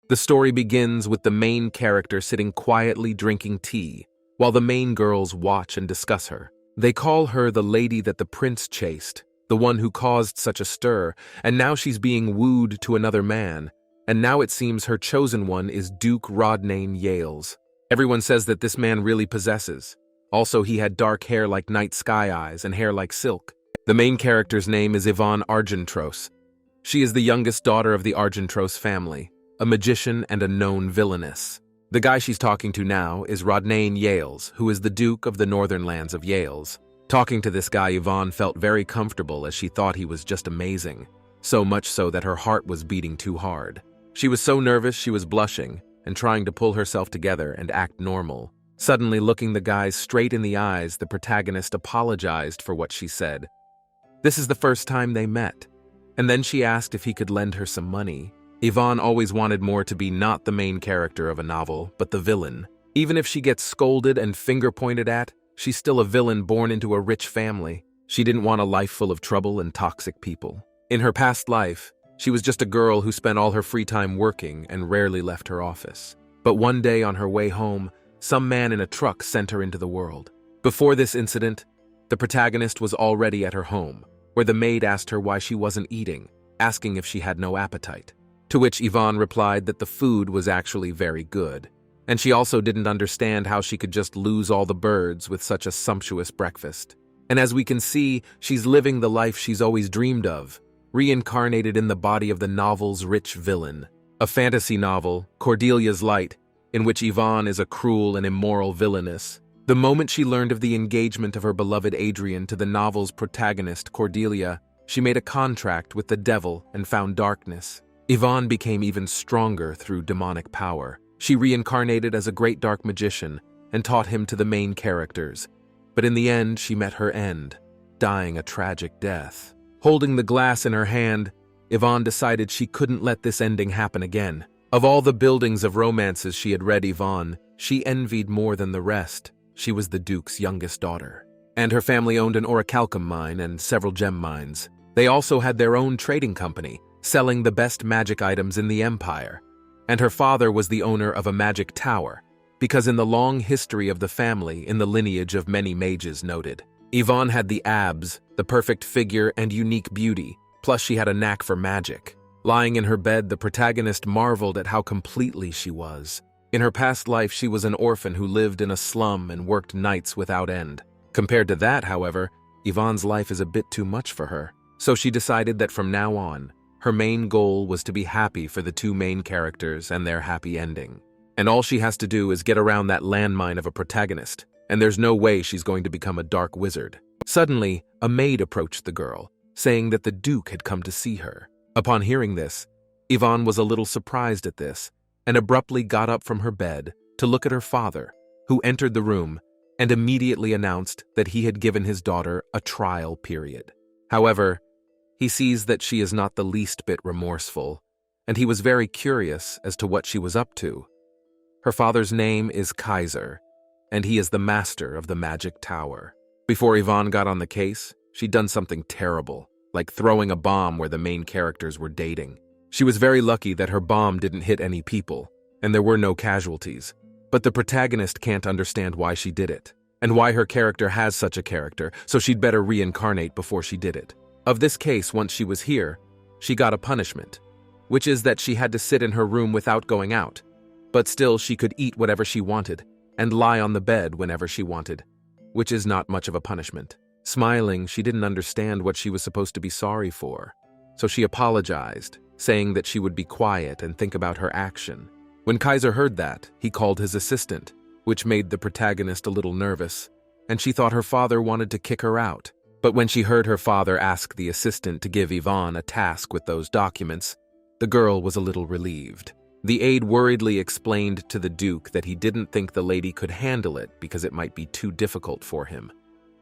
The story begins with the main character sitting quietly drinking tea, while the main girls watch and discuss her. They call her the lady that the prince chased, the one who caused such a stir, and now she's being wooed to another man, and now it seems her chosen one is Duke Rodnane Yales. Everyone says that this man really possesses. Also, he had dark hair like night sky eyes and hair like silk. The main character's name is Yvonne Argentros. She is the youngest daughter of the Argentros family, a magician and a known villainess. The guy she's talking to now is Rodnane Yales, who is the Duke of the Northern Lands of Yales. Talking to this guy, Yvonne felt very comfortable as she thought he was just amazing, so much so that her heart was beating too hard. She was so nervous she was blushing and trying to pull herself together and act normal. Suddenly, looking the guys straight in the eyes, the protagonist apologized for what she said. This is the first time they met, and then she asked if he could lend her some money. Yvonne always wanted more to be not the main character of a novel, but the villain. Even if she gets scolded and finger pointed at, she's still a villain born into a rich family. She didn't want a life full of trouble and toxic people. In her past life, she was just a girl who spent all her free time working and rarely left her office. But one day on her way home, some man in a truck sent her into the world. Before this incident, the protagonist was already at her home, where the maid asked her why she wasn't eating, asking if she had no appetite. To which Yvonne replied that the food was actually very good, and she also didn't understand how she could just lose all the birds with such a sumptuous breakfast. And as we can see, she's living the life she's always dreamed of, reincarnated in the body of the novel's rich villain. A fantasy novel, Cordelia's Light, in which Yvonne is a cruel and immoral villainess. The moment she learned of the engagement of her beloved Adrian to the novel's protagonist, Cordelia, she made a contract with the devil and found darkness. Yvonne became even stronger through demonic power. She reincarnated as a great dark magician and taught him to the main characters. But in the end, she met her end, dying a tragic death. Holding the glass in her hand, Yvonne decided she couldn't let this ending happen again. Of all the buildings of romances she had read Yvonne, she envied more than the rest. She was the Duke's youngest daughter. And her family owned an orichalcum mine and several gem mines. They also had their own trading company, selling the best magic items in the empire. And her father was the owner of a magic tower, because in the long history of the family, in the lineage of many mages noted, Yvonne had the abs, the perfect figure, and unique beauty, plus she had a knack for magic. Lying in her bed, the protagonist marveled at how completely she was. In her past life, she was an orphan who lived in a slum and worked nights without end. Compared to that, however, Yvonne's life is a bit too much for her. So she decided that from now on, her main goal was to be happy for the two main characters and their happy ending. And all she has to do is get around that landmine of a protagonist, and there's no way she's going to become a dark wizard. Suddenly, a maid approached the girl, saying that the Duke had come to see her. Upon hearing this, Yvonne was a little surprised at this, and abruptly got up from her bed to look at her father, who entered the room and immediately announced that he had given his daughter a trial period. However, he sees that she is not the least bit remorseful, and he was very curious as to what she was up to. Her father's name is Kaiser, and he is the master of the magic tower. Before Yvonne got on the case, she'd done something terrible, like throwing a bomb where the main characters were dating. She was very lucky that her bomb didn't hit any people, and there were no casualties. But the protagonist can't understand why she did it, and why her character has such a character, so she'd better reincarnate before she did it. Of this case, once she was here, she got a punishment, which is that she had to sit in her room without going out, but still she could eat whatever she wanted and lie on the bed whenever she wanted, which is not much of a punishment. Smiling, she didn't understand what she was supposed to be sorry for, so she apologized, saying that she would be quiet and think about her action. When Kaiser heard that, he called his assistant, which made the protagonist a little nervous, and she thought her father wanted to kick her out. But when she heard her father ask the assistant to give Yvonne a task with those documents, the girl was a little relieved. The aide worriedly explained to the Duke that he didn't think the lady could handle it because it might be too difficult for him.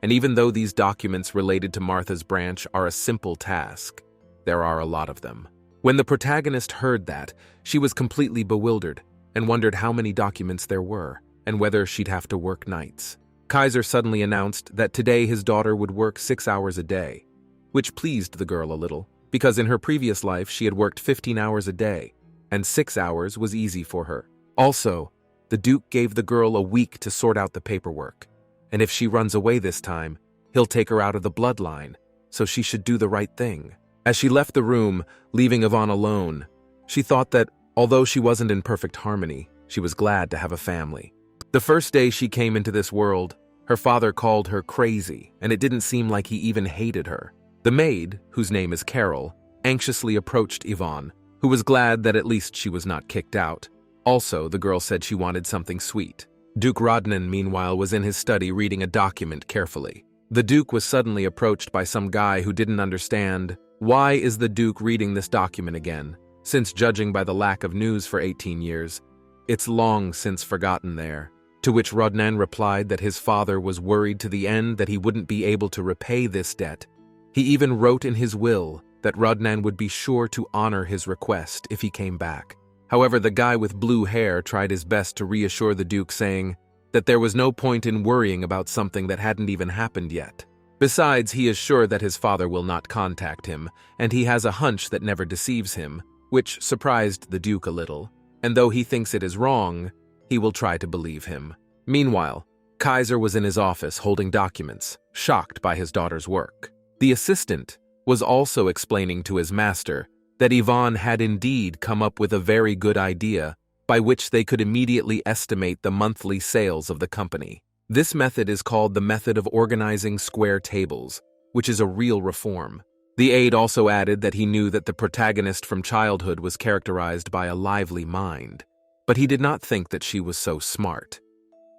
And even though these documents related to Martha's branch are a simple task, there are a lot of them. When the protagonist heard that, she was completely bewildered and wondered how many documents there were and whether she'd have to work nights. Kaiser suddenly announced that today his daughter would work 6 hours a day, which pleased the girl a little, because in her previous life she had worked 15 hours a day, and 6 hours was easy for her. Also, the Duke gave the girl a week to sort out the paperwork, and if she runs away this time, he'll take her out of the bloodline, so she should do the right thing. As she left the room, leaving Yvonne alone, she thought that, although she wasn't in perfect harmony, she was glad to have a family. The first day she came into this world, her father called her crazy, and it didn't seem like he even hated her. The maid, whose name is Carol, anxiously approached Yvonne, who was glad that at least she was not kicked out. Also, the girl said she wanted something sweet. Duke Rodnan, meanwhile, was in his study reading a document carefully. The Duke was suddenly approached by some guy who didn't understand. Why is the Duke reading this document again, since judging by the lack of news for 18 years, it's long since forgotten there? To which Rodnan replied that his father was worried to the end that he wouldn't be able to repay this debt. He even wrote in his will that Rodnan would be sure to honor his request if he came back. However, the guy with blue hair tried his best to reassure the Duke, saying that there was no point in worrying about something that hadn't even happened yet. Besides, he is sure that his father will not contact him, and he has a hunch that never deceives him, which surprised the Duke a little, and though he thinks it is wrong, he will try to believe him. Meanwhile, Kaiser was in his office holding documents, shocked by his daughter's work. The assistant was also explaining to his master that Yvonne had indeed come up with a very good idea by which they could immediately estimate the monthly sales of the company. This method is called the method of organizing square tables, which is a real reform. The aide also added that he knew that the protagonist from childhood was characterized by a lively mind, but he did not think that she was so smart.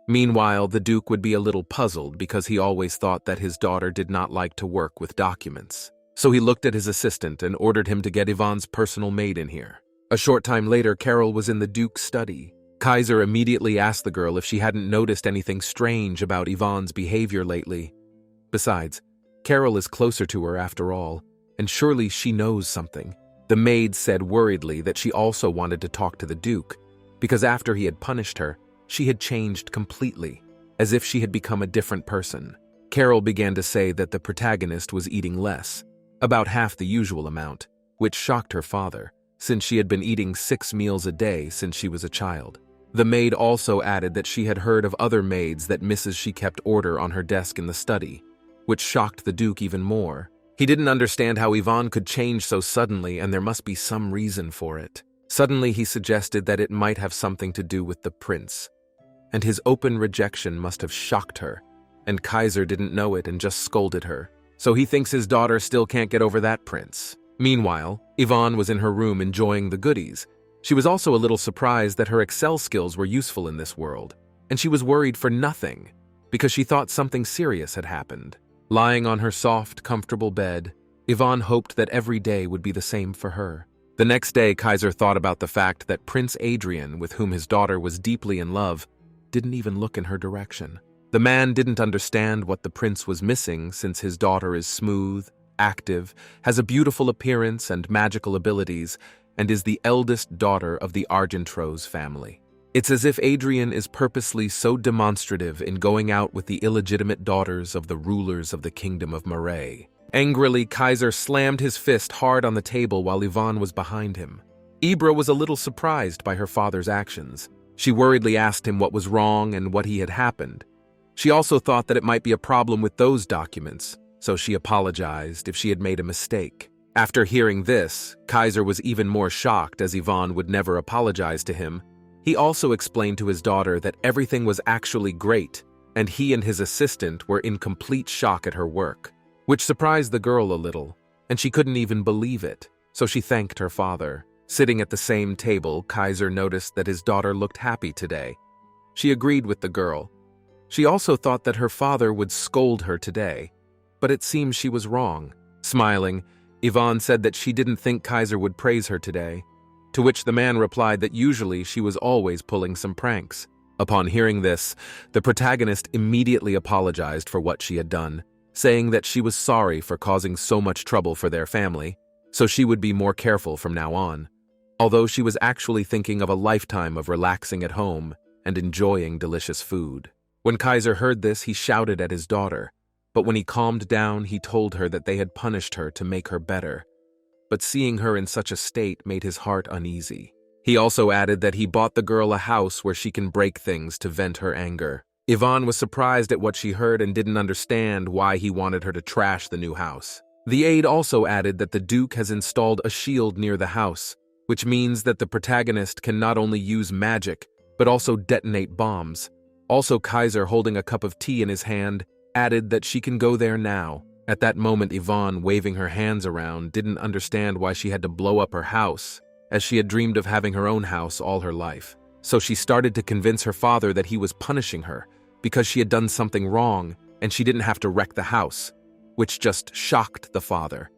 Meanwhile, the Duke would be a little puzzled because he always thought that his daughter did not like to work with documents. So he looked at his assistant and ordered him to get Yvonne's personal maid in here. A short time later, Carol was in the Duke's study. Kaiser immediately asked the girl if she hadn't noticed anything strange about Yvonne's behavior lately. Besides, Carol is closer to her after all, and surely she knows something. The maid said worriedly that she also wanted to talk to the Duke, because after he had punished her, she had changed completely, as if she had become a different person. Carol began to say that the protagonist was eating less, about half the usual amount, which shocked her father, since she had been eating 6 meals a day since she was a child. The maid also added that she had heard of other maids that she kept order on her desk in the study, which shocked the Duke even more. He didn't understand how Yvonne could change so suddenly, and there must be some reason for it. Suddenly he suggested that it might have something to do with the prince, and his open rejection must have shocked her, and Kaiser didn't know it and just scolded her. So he thinks his daughter still can't get over that prince. Meanwhile, Yvonne was in her room enjoying the goodies. She was also a little surprised that her Excel skills were useful in this world, and she was worried for nothing, because she thought something serious had happened. Lying on her soft, comfortable bed, Yvonne hoped that every day would be the same for her. The next day, Kaiser thought about the fact that Prince Adrian, with whom his daughter was deeply in love, didn't even look in her direction. The man didn't understand what the prince was missing, since his daughter is smooth, active, has a beautiful appearance and magical abilities, and is the eldest daughter of the Argentros family. It's as if Adrian is purposely so demonstrative in going out with the illegitimate daughters of the rulers of the kingdom of Marais. Angrily, Kaiser slammed his fist hard on the table while Yvonne was behind him. Ibra was a little surprised by her father's actions. She worriedly asked him what was wrong and what had happened. She also thought that it might be a problem with those documents, so she apologized if she had made a mistake. After hearing this, Kaiser was even more shocked, as Yvonne would never apologize to him. He also explained to his daughter that everything was actually great, and he and his assistant were in complete shock at her work, which surprised the girl a little, and she couldn't even believe it, so she thanked her father. Sitting at the same table, Kaiser noticed that his daughter looked happy today. She agreed with the girl. She also thought that her father would scold her today, but it seems she was wrong. Smiling, Yvonne said that she didn't think Kaiser would praise her today, to which the man replied that usually she was always pulling some pranks. Upon hearing this, the protagonist immediately apologized for what she had done, saying that she was sorry for causing so much trouble for their family, so she would be more careful from now on. Although she was actually thinking of a lifetime of relaxing at home and enjoying delicious food. When Kaiser heard this, he shouted at his daughter, but when he calmed down, he told her that they had punished her to make her better. But seeing her in such a state made his heart uneasy. He also added that he bought the girl a house where she can break things to vent her anger. Yvonne was surprised at what she heard and didn't understand why he wanted her to trash the new house. The aide also added that the Duke has installed a shield near the house, which means that the protagonist can not only use magic, but also detonate bombs. Also, Kaiser, holding a cup of tea in his hand, added that she can go there now. At that moment, Yvonne, waving her hands around, didn't understand why she had to blow up her house, as she had dreamed of having her own house all her life. So she started to convince her father that he was punishing her because she had done something wrong and she didn't have to wreck the house, which just shocked the father.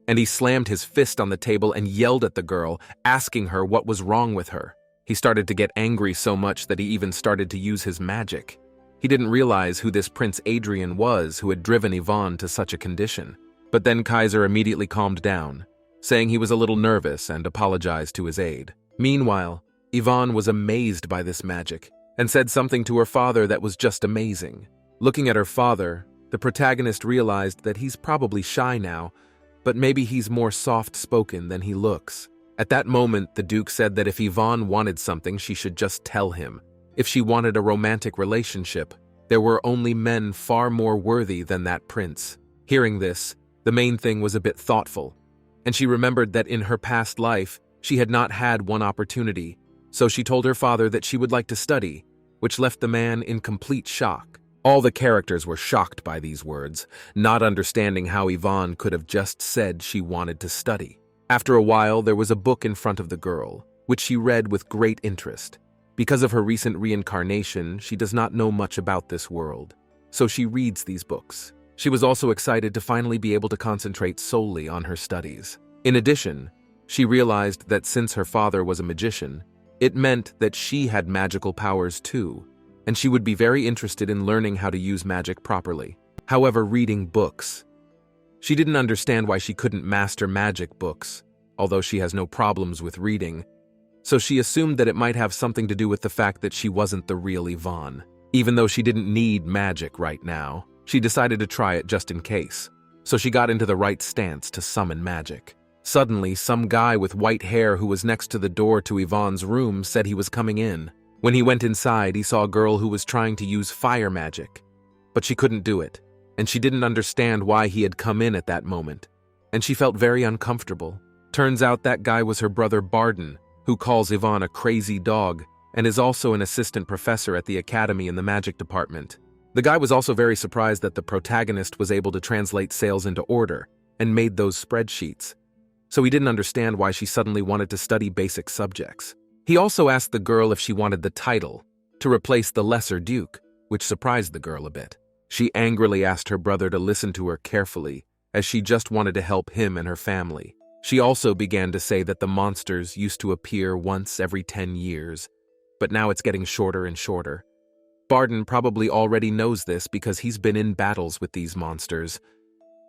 And he slammed his fist on the table and yelled at the girl, asking her what was wrong with her. He started to get angry so much that he even started to use his magic. He didn't realize who this Prince Adrian was who had driven Yvonne to such a condition. But then Kaiser immediately calmed down, saying he was a little nervous and apologized to his aide. Meanwhile, Yvonne was amazed by this magic and said something to her father that was just amazing. Looking at her father, the protagonist realized that he's probably shy now, but maybe he's more soft-spoken than he looks. At that moment, the Duke said that if Yvonne wanted something, she should just tell him. If she wanted a romantic relationship, there were only men far more worthy than that prince. Hearing this, the main thing was a bit thoughtful, and she remembered that in her past life, she had not had one opportunity, so she told her father that she would like to study, which left the man in complete shock. All the characters were shocked by these words, not understanding how Yvonne could have just said she wanted to study. After a while, there was a book in front of the girl, which she read with great interest. Because of her recent reincarnation, she does not know much about this world, so she reads these books. She was also excited to finally be able to concentrate solely on her studies. In addition, she realized that since her father was a magician, it meant that she had magical powers too, and she would be very interested in learning how to use magic properly. However, reading books, she didn't understand why she couldn't master magic books, although she has no problems with reading, so she assumed that it might have something to do with the fact that she wasn't the real Yvonne. Even though she didn't need magic right now, she decided to try it just in case, so she got into the right stance to summon magic. Suddenly, some guy with white hair who was next to the door to Yvonne's room said he was coming in. When he went inside, he saw a girl who was trying to use fire magic, but she couldn't do it, and she didn't understand why he had come in at that moment, and she felt very uncomfortable. Turns out that guy was her brother Barden, who calls Yvonne a crazy dog and is also an assistant professor at the academy in the magic department. The guy was also very surprised that the protagonist was able to translate sales into order and made those spreadsheets, so he didn't understand why she suddenly wanted to study basic subjects. He also asked the girl if she wanted the title to replace the lesser duke, which surprised the girl a bit. She angrily asked her brother to listen to her carefully, as she just wanted to help him and her family. She also began to say that the monsters used to appear once every 10 years, but now it's getting shorter and shorter. Barden probably already knows this because he's been in battles with these monsters,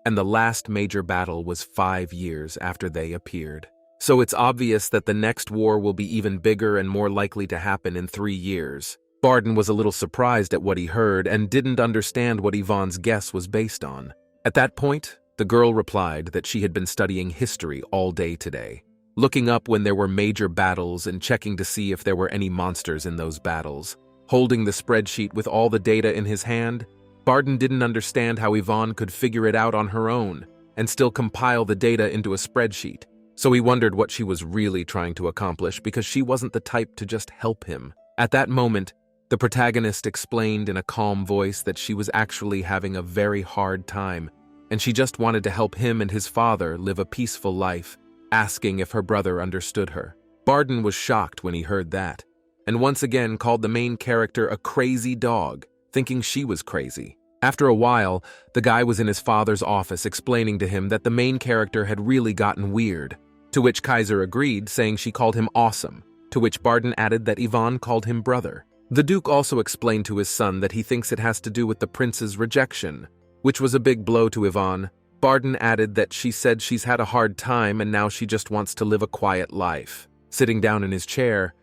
and the last major battle was 5 years after they appeared. So it's obvious that the next war will be even bigger and more likely to happen in 3 years. Barden was a little surprised at what he heard and didn't understand what Yvonne's guess was based on. At that point, the girl replied that she had been studying history all day today, looking up when there were major battles and checking to see if there were any monsters in those battles. Holding the spreadsheet with all the data in his hand, Barden didn't understand how Yvonne could figure it out on her own and still compile the data into a spreadsheet, so he wondered what she was really trying to accomplish because she wasn't the type to just help him. At that moment, the protagonist explained in a calm voice that she was actually having a very hard time, and she just wanted to help him and his father live a peaceful life, asking if her brother understood her. Barden was shocked when he heard that, and once again called the main character a crazy dog, thinking she was crazy. After a while, the guy was in his father's office explaining to him that the main character had really gotten weird, to which Kaiser agreed, saying she called him awesome, to which Barden added that Yvonne called him brother. The Duke also explained to his son that he thinks it has to do with the prince's rejection, which was a big blow to Yvonne. Barden added that she said she's had a hard time and now she just wants to live a quiet life. Sitting down in his chair,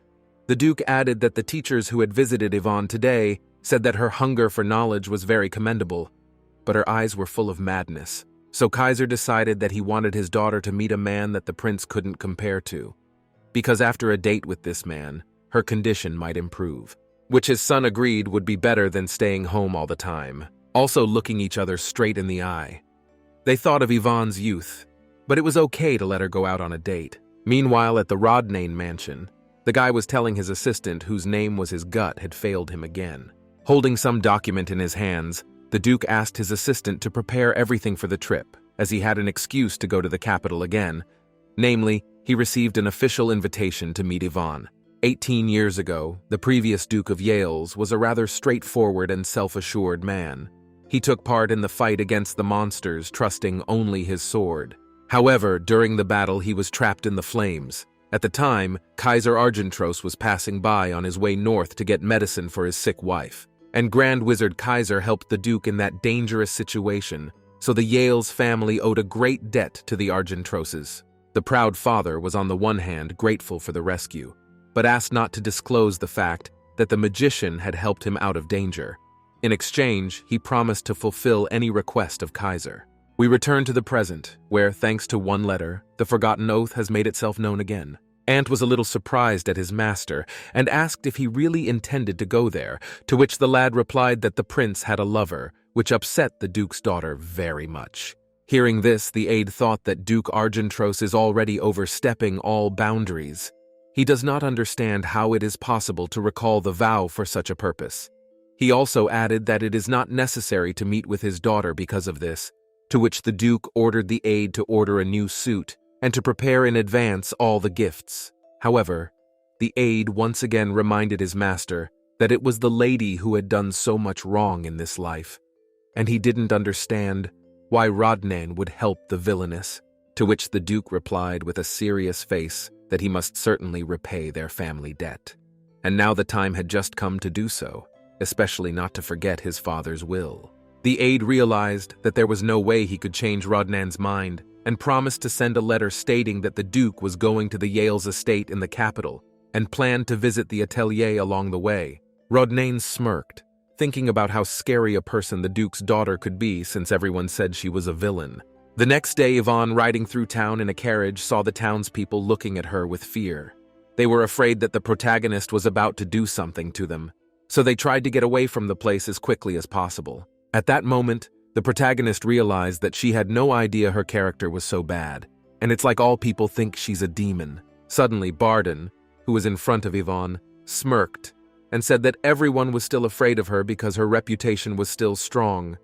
the Duke added that the teachers who had visited Yvonne today said that her hunger for knowledge was very commendable, but her eyes were full of madness. So Kaiser decided that he wanted his daughter to meet a man that the prince couldn't compare to. because after a date with this man, her condition might improve, which his son agreed would be better than staying home all the time, also looking each other straight in the eye. They thought of Yvonne's youth, but it was okay to let her go out on a date. Meanwhile, at the Rodnane mansion, the guy was telling his assistant, whose name was his gut, had failed him again. Holding some document in his hands, the Duke asked his assistant to prepare everything for the trip, as he had an excuse to go to the capital again. Namely, he received an official invitation to meet Yvonne. 18 years ago, the previous Duke of Yales was a rather straightforward and self-assured man. He took part in the fight against the monsters, trusting only his sword. However, during the battle he was trapped in the flames. At the time, Kaiser Argentros was passing by on his way north to get medicine for his sick wife, and Grand Wizard Kaiser helped the Duke in that dangerous situation, so the Yales family owed a great debt to the Argentroses. The proud father was on the one hand grateful for the rescue, but asked not to disclose the fact that the magician had helped him out of danger. In exchange, he promised to fulfill any request of Kaiser. We return to the present, where, thanks to one letter, the forgotten oath has made itself known again. Ant was a little surprised at his master, and asked if he really intended to go there, to which the lad replied that the prince had a lover, which upset the Duke's daughter very much. Hearing this, the aide thought that Duke Argentros is already overstepping all boundaries. He does not understand how it is possible to recall the vow for such a purpose. He also added that it is not necessary to meet with his daughter because of this, to which the Duke ordered the aide to order a new suit and to prepare in advance all the gifts. However, the aide once again reminded his master that it was the lady who had done so much wrong in this life, and he didn't understand why Rodnane would help the villainess, to which the Duke replied with a serious face that he must certainly repay their family debt. And now the time had just come to do so, especially not to forget his father's will. The aide realized that there was no way he could change Rodnane's mind and promised to send a letter stating that the Duke was going to the Yales estate in the capital and planned to visit the atelier along the way. Rodnane smirked, thinking about how scary a person the Duke's daughter could be since everyone said she was a villain. The next day, Yvonne, riding through town in a carriage, saw the townspeople looking at her with fear. They were afraid that the protagonist was about to do something to them, so they tried to get away from the place as quickly as possible. At that moment, the protagonist realized that she had no idea her character was so bad, and it's like all people think she's a demon. Suddenly, Barden, who was in front of Yvonne, smirked and said that everyone was still afraid of her because her reputation was still strong,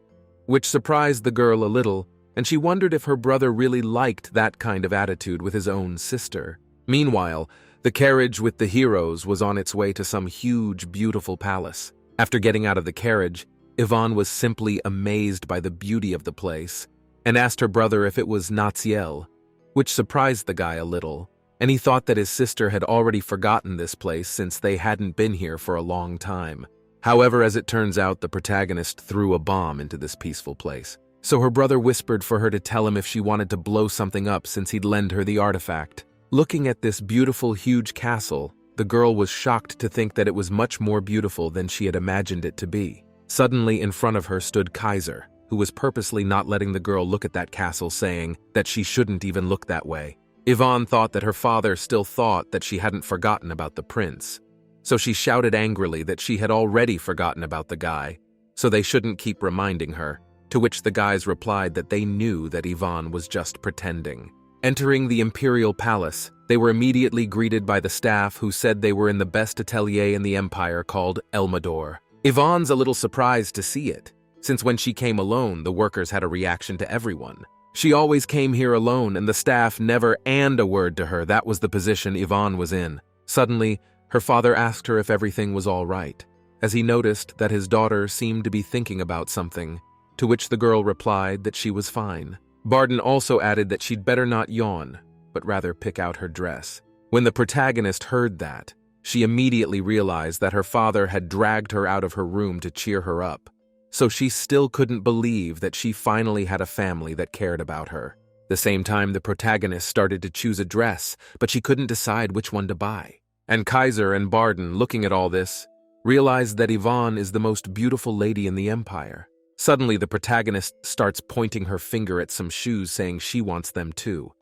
which surprised the girl a little, and she wondered if her brother really liked that kind of attitude with his own sister. Meanwhile, the carriage with the heroes was on its way to some huge, beautiful palace. After getting out of the carriage, Yvonne was simply amazed by the beauty of the place and asked her brother if it was Natsiel, which surprised the guy a little, and he thought that his sister had already forgotten this place since they hadn't been here for a long time. However, as it turns out, the protagonist threw a bomb into this peaceful place. So her brother whispered for her to tell him if she wanted to blow something up since he'd lend her the artifact. Looking at this beautiful, huge castle, the girl was shocked to think that it was much more beautiful than she had imagined it to be. Suddenly, in front of her stood Kaiser, who was purposely not letting the girl look at that castle, saying that she shouldn't even look that way. Yvonne thought that her father still thought that she hadn't forgotten about the prince, so she shouted angrily that she had already forgotten about the guy, so they shouldn't keep reminding her, to which the guys replied that they knew that Yvonne was just pretending. Entering the imperial palace, they were immediately greeted by the staff, who said they were in the best atelier in the empire called Elmador. Yvonne's a little surprised to see it, since when she came alone, the workers had a reaction to everyone. She always came here alone, and the staff never and a word to her. That was the position Yvonne was in. Suddenly, her father asked her if everything was all right, as he noticed that his daughter seemed to be thinking about something, to which the girl replied that she was fine. Barden also added that she'd better not yawn, but rather pick out her dress. When the protagonist heard that, she immediately realized that her father had dragged her out of her room to cheer her up, so she still couldn't believe that she finally had a family that cared about her. The same time, the protagonist started to choose a dress, but she couldn't decide which one to buy. And Kaiser and Barden, looking at all this, realized that Yvonne is the most beautiful lady in the empire. Suddenly, the protagonist starts pointing her finger at some shoes, saying she wants them too.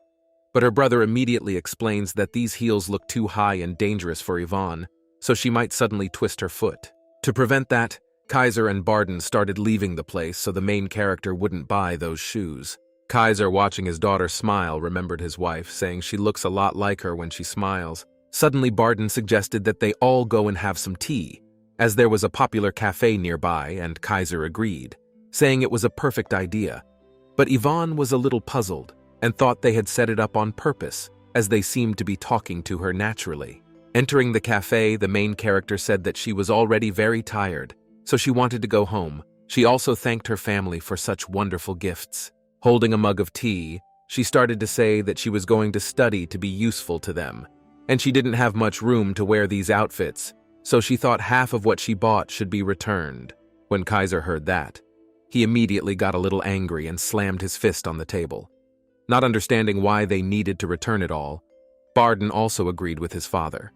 But her brother immediately explains that these heels look too high and dangerous for Yvonne, so she might suddenly twist her foot. To prevent that, Kaiser and Barden started leaving the place so the main character wouldn't buy those shoes. Kaiser, watching his daughter smile, remembered his wife, saying she looks a lot like her when she smiles. Suddenly, Barden suggested that they all go and have some tea, as there was a popular cafe nearby, and Kaiser agreed, saying it was a perfect idea. But Yvonne was a little puzzled and thought they had set it up on purpose, as they seemed to be talking to her naturally. Entering the cafe, the main character said that she was already very tired, so she wanted to go home. She also thanked her family for such wonderful gifts. Holding a mug of tea, she started to say that she was going to study to be useful to them, and she didn't have much room to wear these outfits, so she thought half of what she bought should be returned. When Kaiser heard that, he immediately got a little angry and slammed his fist on the table. Not understanding why they needed to return it all, Barden also agreed with his father,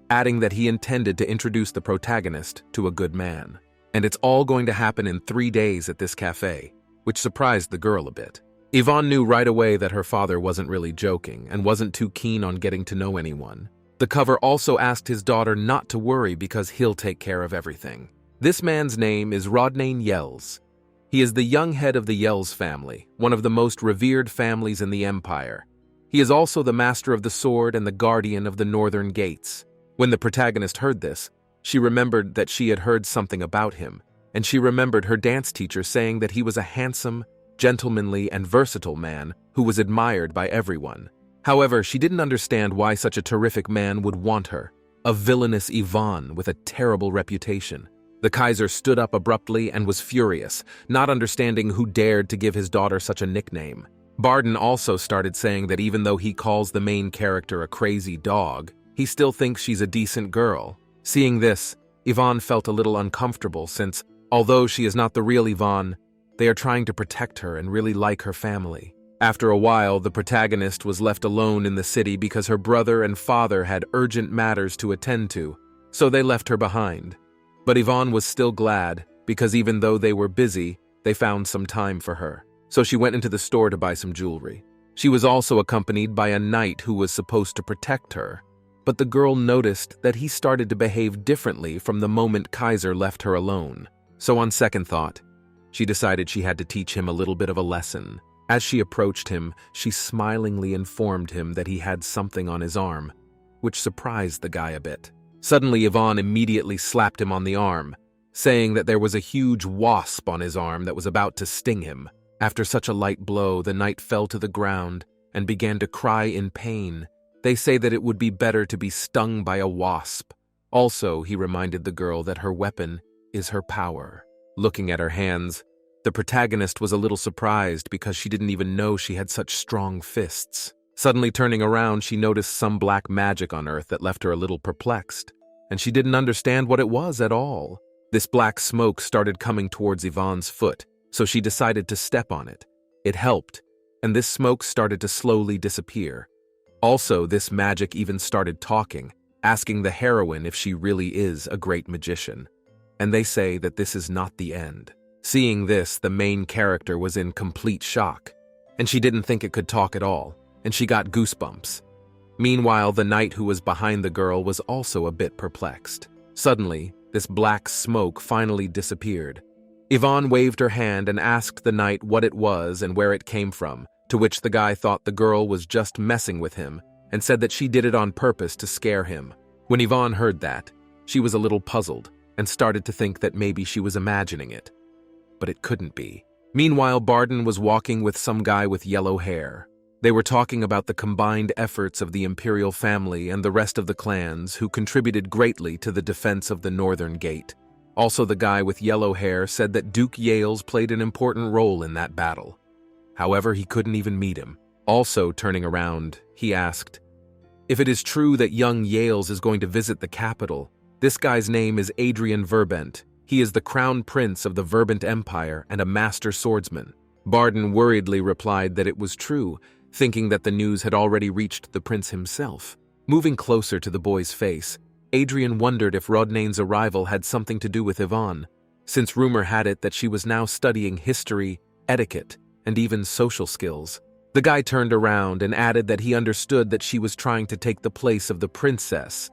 adding that he intended to introduce the protagonist to a good man. And it's all going to happen in 3 days at this cafe, which surprised the girl a bit. Yvonne knew right away that her father wasn't really joking and wasn't too keen on getting to know anyone. The cover also asked his daughter not to worry because he'll take care of everything. This man's name is Rodney Yells. He is the young head of the Yells family, one of the most revered families in the empire. He is also the master of the sword and the guardian of the northern gates. When the protagonist heard this, she remembered that she had heard something about him, and she remembered her dance teacher saying that he was a handsome, gentlemanly, and versatile man who was admired by everyone. However, she didn't understand why such a terrific man would want her, a villainous Yvonne with a terrible reputation. The Kaiser stood up abruptly and was furious, not understanding who dared to give his daughter such a nickname. Barden also started saying that even though he calls the main character a crazy dog, he still thinks she's a decent girl. Seeing this, Yvonne felt a little uncomfortable since, although she is not the real Yvonne, they are trying to protect her and really like her family. After a while, the protagonist was left alone in the city because her brother and father had urgent matters to attend to, so they left her behind. But Yvonne was still glad because even though they were busy, they found some time for her. So she went into the store to buy some jewelry. She was also accompanied by a knight who was supposed to protect her. But the girl noticed that he started to behave differently from the moment Kaiser left her alone. So on second thought, she decided she had to teach him a little bit of a lesson. As she approached him, she smilingly informed him that he had something on his arm, which surprised the guy a bit. Suddenly, Yvonne immediately slapped him on the arm, saying that there was a huge wasp on his arm that was about to sting him. After such a light blow, the knight fell to the ground and began to cry in pain. They say that it would be better to be stung by a wasp. Also, he reminded the girl that her weapon is her power. Looking at her hands, the protagonist was a little surprised because she didn't even know she had such strong fists. Suddenly turning around, she noticed some black magic on Earth that left her a little perplexed, and she didn't understand what it was at all. This black smoke started coming towards Yvonne's foot, so she decided to step on it. It helped, and this smoke started to slowly disappear. Also, this magic even started talking, asking the heroine if she really is a great magician. And they say that this is not the end. Seeing this, the main character was in complete shock, and she didn't think it could talk at all, and she got goosebumps. Meanwhile, the knight who was behind the girl was also a bit perplexed. Suddenly, this black smoke finally disappeared. Yvonne waved her hand and asked the knight what it was and where it came from, to which the guy thought the girl was just messing with him and said that she did it on purpose to scare him. When Yvonne heard that, she was a little puzzled and started to think that maybe she was imagining it. But it couldn't be. Meanwhile, Barden was walking with some guy with yellow hair. They were talking about the combined efforts of the imperial family and the rest of the clans who contributed greatly to the defense of the northern gate. Also, the guy with yellow hair said that Duke Yales played an important role in that battle. However, he couldn't even meet him. Also, turning around, he asked, "If it is true that young Yales is going to visit the capital, this guy's name is Adrian Verbent. He is the crown prince of the Verbent Empire and a master swordsman." Barden worriedly replied that it was true, thinking that the news had already reached the prince himself. Moving closer to the boy's face, Adrian wondered if Rodney's arrival had something to do with Yvonne, since rumor had it that she was now studying history, etiquette, and even social skills. The guy turned around and added that he understood that she was trying to take the place of the princess.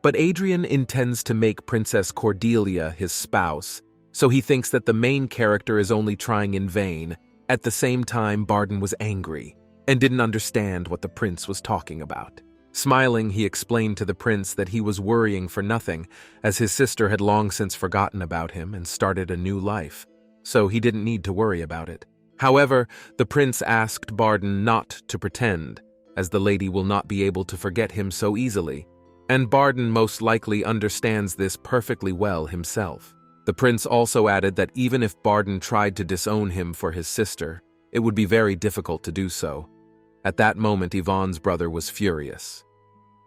But Adrian intends to make Princess Cordelia his spouse, so he thinks that the main character is only trying in vain. At the same time, Barden was angry and didn't understand what the prince was talking about. Smiling, he explained to the prince that he was worrying for nothing, as his sister had long since forgotten about him and started a new life, so he didn't need to worry about it. However, the prince asked Barden not to pretend, as the lady will not be able to forget him so easily, and Barden most likely understands this perfectly well himself. The prince also added that even if Barden tried to disown him for his sister, it would be very difficult to do so. At that moment, Yvonne's brother was furious,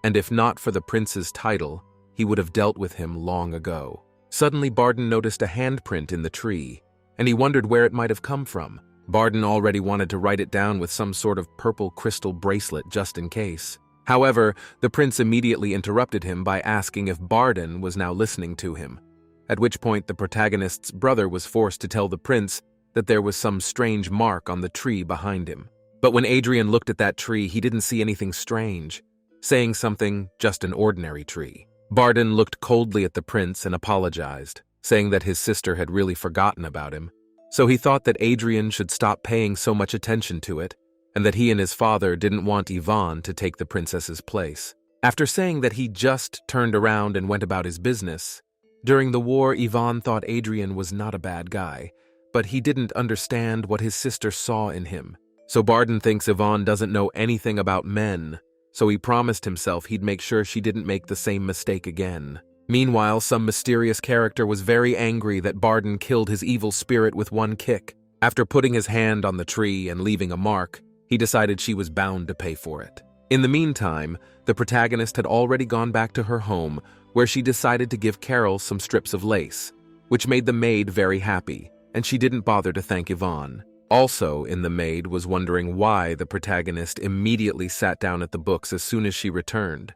and if not for the prince's title, he would have dealt with him long ago. Suddenly, Barden noticed a handprint in the tree, and he wondered where it might have come from. Barden already wanted to write it down with some sort of purple crystal bracelet just in case. However, the prince immediately interrupted him by asking if Barden was now listening to him, at which point the protagonist's brother was forced to tell the prince that there was some strange mark on the tree behind him. But when Adrian looked at that tree, he didn't see anything strange, saying something just an ordinary tree. Barden looked coldly at the prince and apologized, saying that his sister had really forgotten about him, so he thought that Adrian should stop paying so much attention to it, and that he and his father didn't want Yvonne to take the princess's place. After saying that he just turned around and went about his business, during the war Yvonne thought Adrian was not a bad guy, but he didn't understand what his sister saw in him. So Barden thinks Yvonne doesn't know anything about men, so he promised himself he'd make sure she didn't make the same mistake again. Meanwhile, some mysterious character was very angry that Barden killed his evil spirit with one kick. After putting his hand on the tree and leaving a mark, he decided she was bound to pay for it. In the meantime, the protagonist had already gone back to her home, where she decided to give Carol some strips of lace, which made the maid very happy, and she didn't bother to thank Yvonne. Also in the maid was wondering why the protagonist immediately sat down at the books as soon as she returned.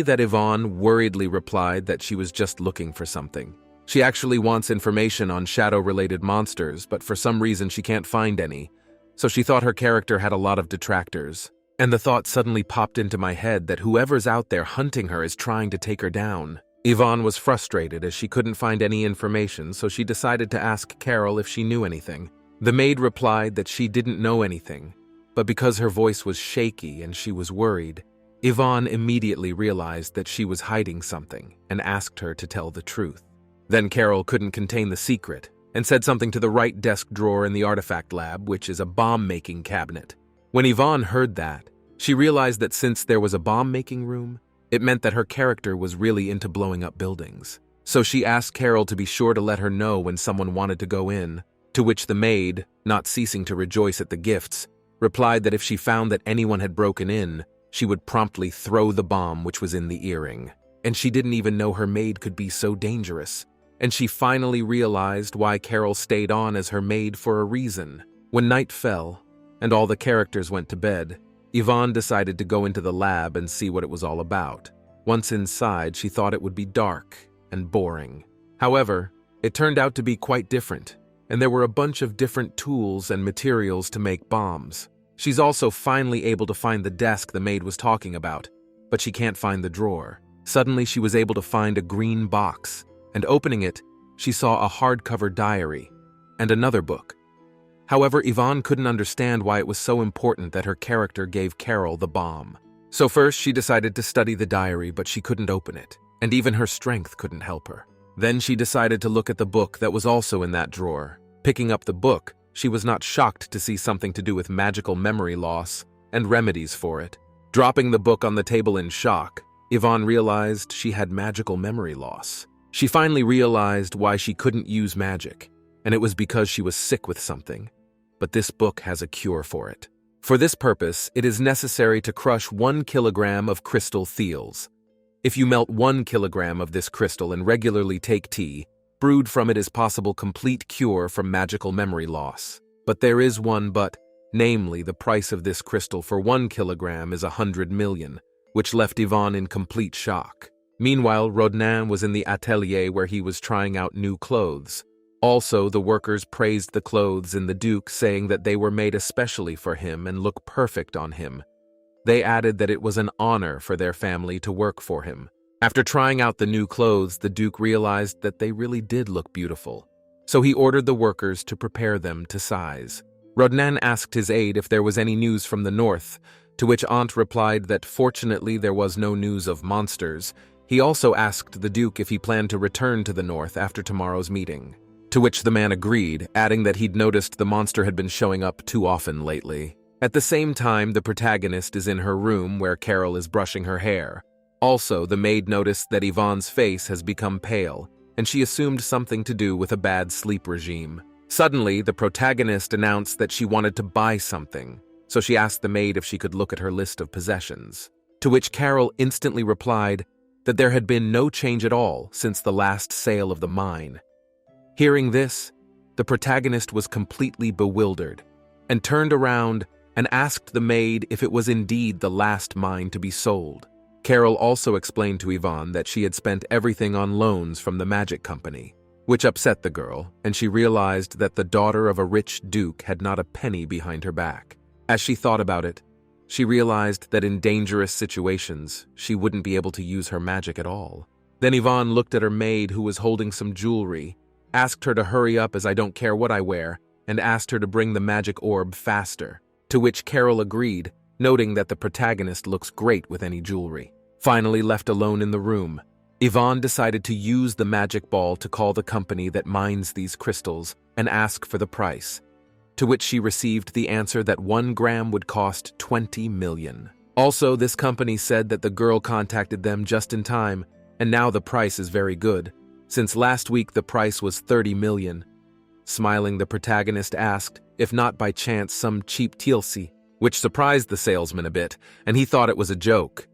That Yvonne worriedly replied that she was just looking for something. She actually wants information on shadow-related monsters, but for some reason she can't find any, so she thought her character had a lot of detractors. And the thought suddenly popped into my head that whoever's out there hunting her is trying to take her down. Yvonne was frustrated as she couldn't find any information, so she decided to ask Carol if she knew anything. The maid replied that she didn't know anything, but because her voice was shaky and she was worried, Yvonne immediately realized that she was hiding something and asked her to tell the truth. Then Carol couldn't contain the secret and said something to the right desk drawer in the artifact lab, which is a bomb-making cabinet. When Yvonne heard that, she realized that since there was a bomb-making room, it meant that her character was really into blowing up buildings. So she asked Carol to be sure to let her know when someone wanted to go in, to which the maid, not ceasing to rejoice at the gifts, replied that if she found that anyone had broken in, she would promptly throw the bomb which was in the earring. And she didn't even know her maid could be so dangerous. And she finally realized why Carol stayed on as her maid for a reason. When night fell, and all the characters went to bed, Yvonne decided to go into the lab and see what it was all about. Once inside, she thought it would be dark and boring. However, it turned out to be quite different, and there were a bunch of different tools and materials to make bombs. She's also finally able to find the desk the maid was talking about, but she can't find the drawer. Suddenly, she was able to find a green box, and opening it, she saw a hardcover diary and another book. However, Yvonne couldn't understand why it was so important that her character gave Carol the bomb. So first, she decided to study the diary, but she couldn't open it, and even her strength couldn't help her. Then she decided to look at the book that was also in that drawer. Picking up the book, she was not shocked to see something to do with magical memory loss and remedies for it. Dropping the book on the table in shock, Yvonne realized she had magical memory loss. She finally realized why she couldn't use magic, and it was because she was sick with something. But this book has a cure for it. For this purpose, it is necessary to crush 1 kilogram of crystal thiels. If you melt 1 kilogram of this crystal and regularly take tea, brewed from it is possible complete cure from magical memory loss. But there is one but, namely the price of this crystal for 1 kilogram is 100 million, which left Yvonne in complete shock. Meanwhile, Rodin was in the atelier where he was trying out new clothes, Also, the workers praised the clothes in the Duke, saying that they were made especially for him and look perfect on him. They added that it was an honor for their family to work for him. After trying out the new clothes, the Duke realized that they really did look beautiful. So he ordered the workers to prepare them to size. Rodnan asked his aide if there was any news from the north, to which Aunt replied that fortunately there was no news of monsters. He also asked the Duke if he planned to return to the north after tomorrow's meeting, to which the man agreed, adding that he'd noticed the monster had been showing up too often lately. At the same time, the protagonist is in her room where Carol is brushing her hair. Also, the maid noticed that Yvonne's face has become pale, and she assumed something to do with a bad sleep regime. Suddenly, the protagonist announced that she wanted to buy something, so she asked the maid if she could look at her list of possessions, to which Carol instantly replied that there had been no change at all since the last sale of the mine. Hearing this, the protagonist was completely bewildered and turned around and asked the maid if it was indeed the last mine to be sold. Carol also explained to Yvonne that she had spent everything on loans from the magic company, which upset the girl, and she realized that the daughter of a rich duke had not a penny behind her back. As she thought about it, she realized that in dangerous situations, she wouldn't be able to use her magic at all. Then Yvonne looked at her maid who was holding some jewelry, asked her to hurry up as I don't care what I wear, and asked her to bring the magic orb faster, to which Carol agreed, noting that the protagonist looks great with any jewelry. Finally left alone in the room, Yvonne decided to use the magic ball to call the company that mines these crystals and ask for the price, to which she received the answer that 1 gram would cost 20 million. Also, this company said that the girl contacted them just in time, and now the price is very good, since last week the price was 30 million. Smiling, the protagonist asked if not by chance some cheap TLC, which surprised the salesman a bit, and he thought it was a joke.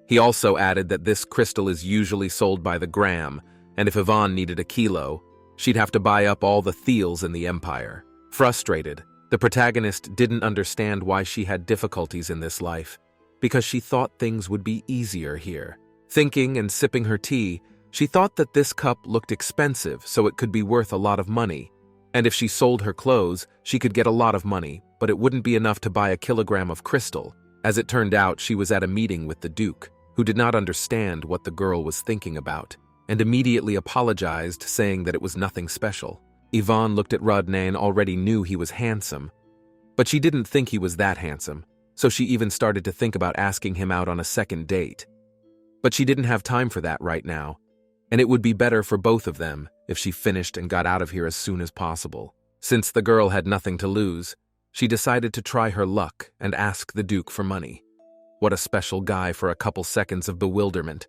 He also added that this crystal is usually sold by the gram, and if Yvonne needed a kilo, she'd have to buy up all the Thiels in the empire. Frustrated, the protagonist didn't understand why she had difficulties in this life, because she thought things would be easier here. Thinking and sipping her tea, she thought that this cup looked expensive, so it could be worth a lot of money. And if she sold her clothes, she could get a lot of money, but it wouldn't be enough to buy a kilogram of crystal. As it turned out, she was at a meeting with the Duke, who did not understand what the girl was thinking about, and immediately apologized, saying that it was nothing special. Yvonne looked at Rodney and already knew he was handsome, but she didn't think he was that handsome, so she even started to think about asking him out on a second date. But she didn't have time for that right now, and it would be better for both of them if she finished and got out of here as soon as possible. Since the girl had nothing to lose, she decided to try her luck and ask the Duke for money. What a special guy for a couple seconds of bewilderment,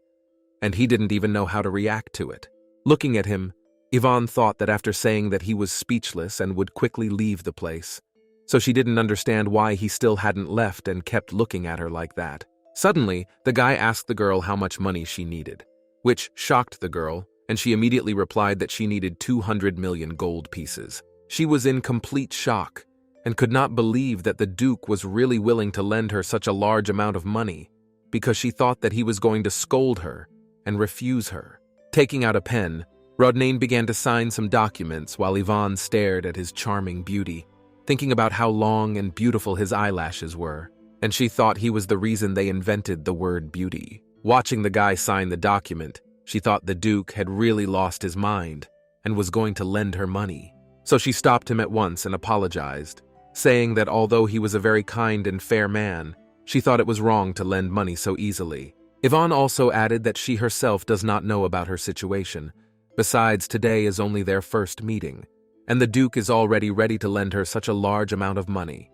and he didn't even know how to react to it. Looking at him, Yvonne thought that after saying that he was speechless and would quickly leave the place, so she didn't understand why he still hadn't left and kept looking at her like that. Suddenly, the guy asked the girl how much money she needed, which shocked the girl, and she immediately replied that she needed 200 million gold pieces. She was in complete shock and could not believe that the Duke was really willing to lend her such a large amount of money, because she thought that he was going to scold her and refuse her. Taking out a pen, Rodney began to sign some documents while Yvonne stared at his charming beauty, thinking about how long and beautiful his eyelashes were, and she thought he was the reason they invented the word beauty. Watching the guy sign the document, she thought the Duke had really lost his mind and was going to lend her money. So she stopped him at once and apologized, saying that although he was a very kind and fair man, she thought it was wrong to lend money so easily. Yvonne also added that she herself does not know about her situation. Besides, today is only their first meeting, and the Duke is already ready to lend her such a large amount of money.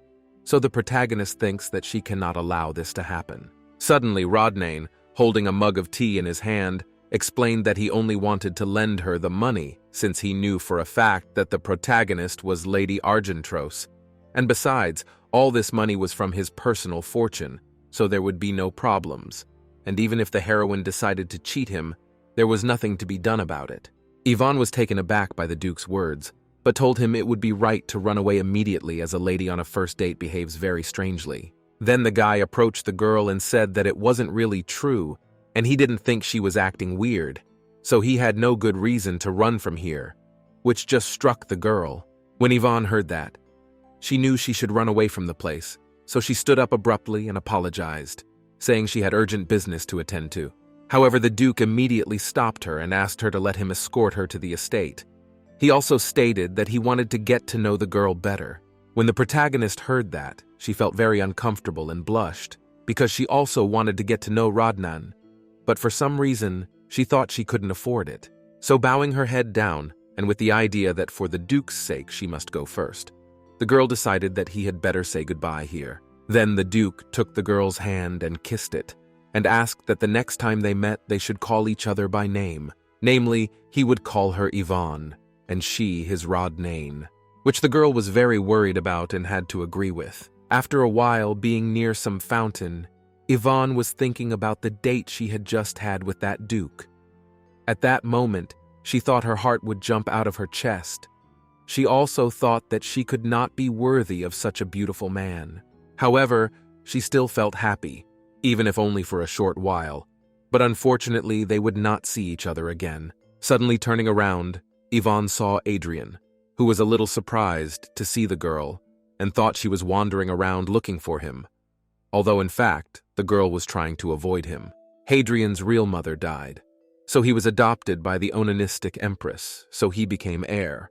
So the protagonist thinks that she cannot allow this to happen. Suddenly, Rodney, holding a mug of tea in his hand, explained that he only wanted to lend her the money since he knew for a fact that the protagonist was Lady Argentros. And besides, all this money was from his personal fortune, so there would be no problems. And even if the heroine decided to cheat him, there was nothing to be done about it. Yvonne was taken aback by the Duke's words, but told him it would be right to run away immediately as a lady on a first date behaves very strangely. Then the guy approached the girl and said that it wasn't really true, and he didn't think she was acting weird, so he had no good reason to run from here. which just struck the girl. When Yvonne heard that, she knew she should run away from the place, so she stood up abruptly and apologized, saying she had urgent business to attend to. However, the Duke immediately stopped her and asked her to let him escort her to the estate. He also stated that he wanted to get to know the girl better. When the protagonist heard that, she felt very uncomfortable and blushed, because she also wanted to get to know Rodnan, but for some reason, she thought she couldn't afford it. So bowing her head down, and with the idea that for the Duke's sake she must go first, the girl decided that he had better say goodbye here. Then the Duke took the girl's hand and kissed it, and asked that the next time they met they should call each other by name. Namely, he would call her Yvonne, and she his Rodnane, which the girl was very worried about and had to agree with. After a while, being near some fountain, Yvonne was thinking about the date she had just had with that Duke. At that moment, she thought her heart would jump out of her chest. She also thought that she could not be worthy of such a beautiful man. However, she still felt happy, even if only for a short while. But unfortunately, they would not see each other again. Suddenly turning around, Yvonne saw Adrian, who was a little surprised to see the girl and thought she was wandering around looking for him, although in fact, the girl was trying to avoid him. Hadrian's real mother died, so he was adopted by the Onanistic Empress, so he became heir.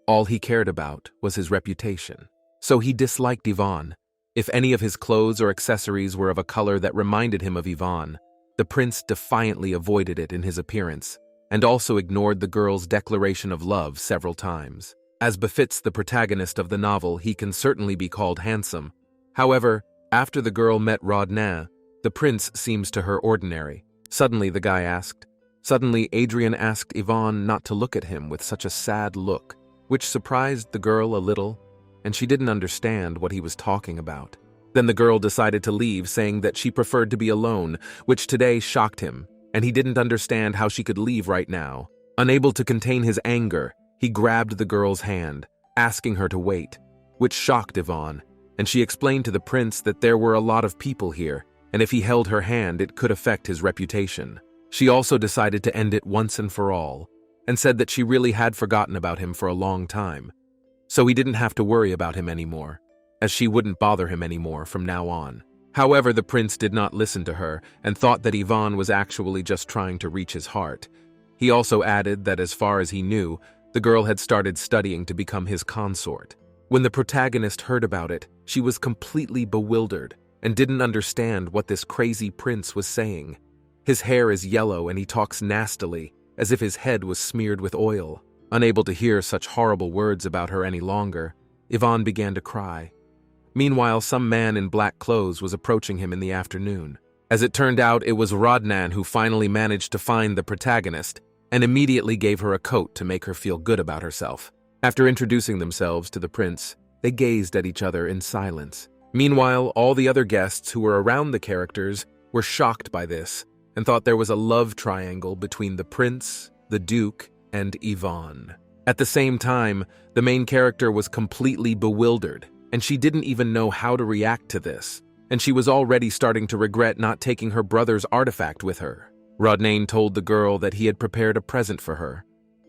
All he cared about was his reputation, so he disliked Yvonne. If any of his clothes or accessories were of a color that reminded him of Yvonne, the prince defiantly avoided it in his appearance, and also ignored the girl's declaration of love several times. As befits the protagonist of the novel, he can certainly be called handsome. However, after the girl met Rodnan, the prince seems to her ordinary. Suddenly, Adrian asked Yvonne not to look at him with such a sad look, which surprised the girl a little, and she didn't understand what he was talking about. Then the girl decided to leave, saying that she preferred to be alone, which today shocked him, and he didn't understand how she could leave right now. Unable to contain his anger, he grabbed the girl's hand, asking her to wait, which shocked Yvonne, and she explained to the prince that there were a lot of people here, and if he held her hand, it could affect his reputation. She also decided to end it once and for all, and said that she really had forgotten about him for a long time, so he didn't have to worry about him anymore, as she wouldn't bother him anymore from now on. However, the prince did not listen to her and thought that Yvonne was actually just trying to reach his heart. He also added that as far as he knew, the girl had started studying to become his consort. When the protagonist heard about it, she was completely bewildered and didn't understand what this crazy prince was saying. His hair is yellow and he talks nastily, as if his head was smeared with oil. Unable to hear such horrible words about her any longer, Yvonne began to cry. Meanwhile, some man in black clothes was approaching him in the afternoon. As it turned out, it was Rodnan who finally managed to find the protagonist and immediately gave her a coat to make her feel good about herself. After introducing themselves to the prince, they gazed at each other in silence. Meanwhile, all the other guests who were around the characters were shocked by this and thought there was a love triangle between the prince, the duke, and Yvonne. At the same time, the main character was completely bewildered, and she didn't even know how to react to this, and she was already starting to regret not taking her brother's artifact with her. Rodnane told the girl that he had prepared a present for her,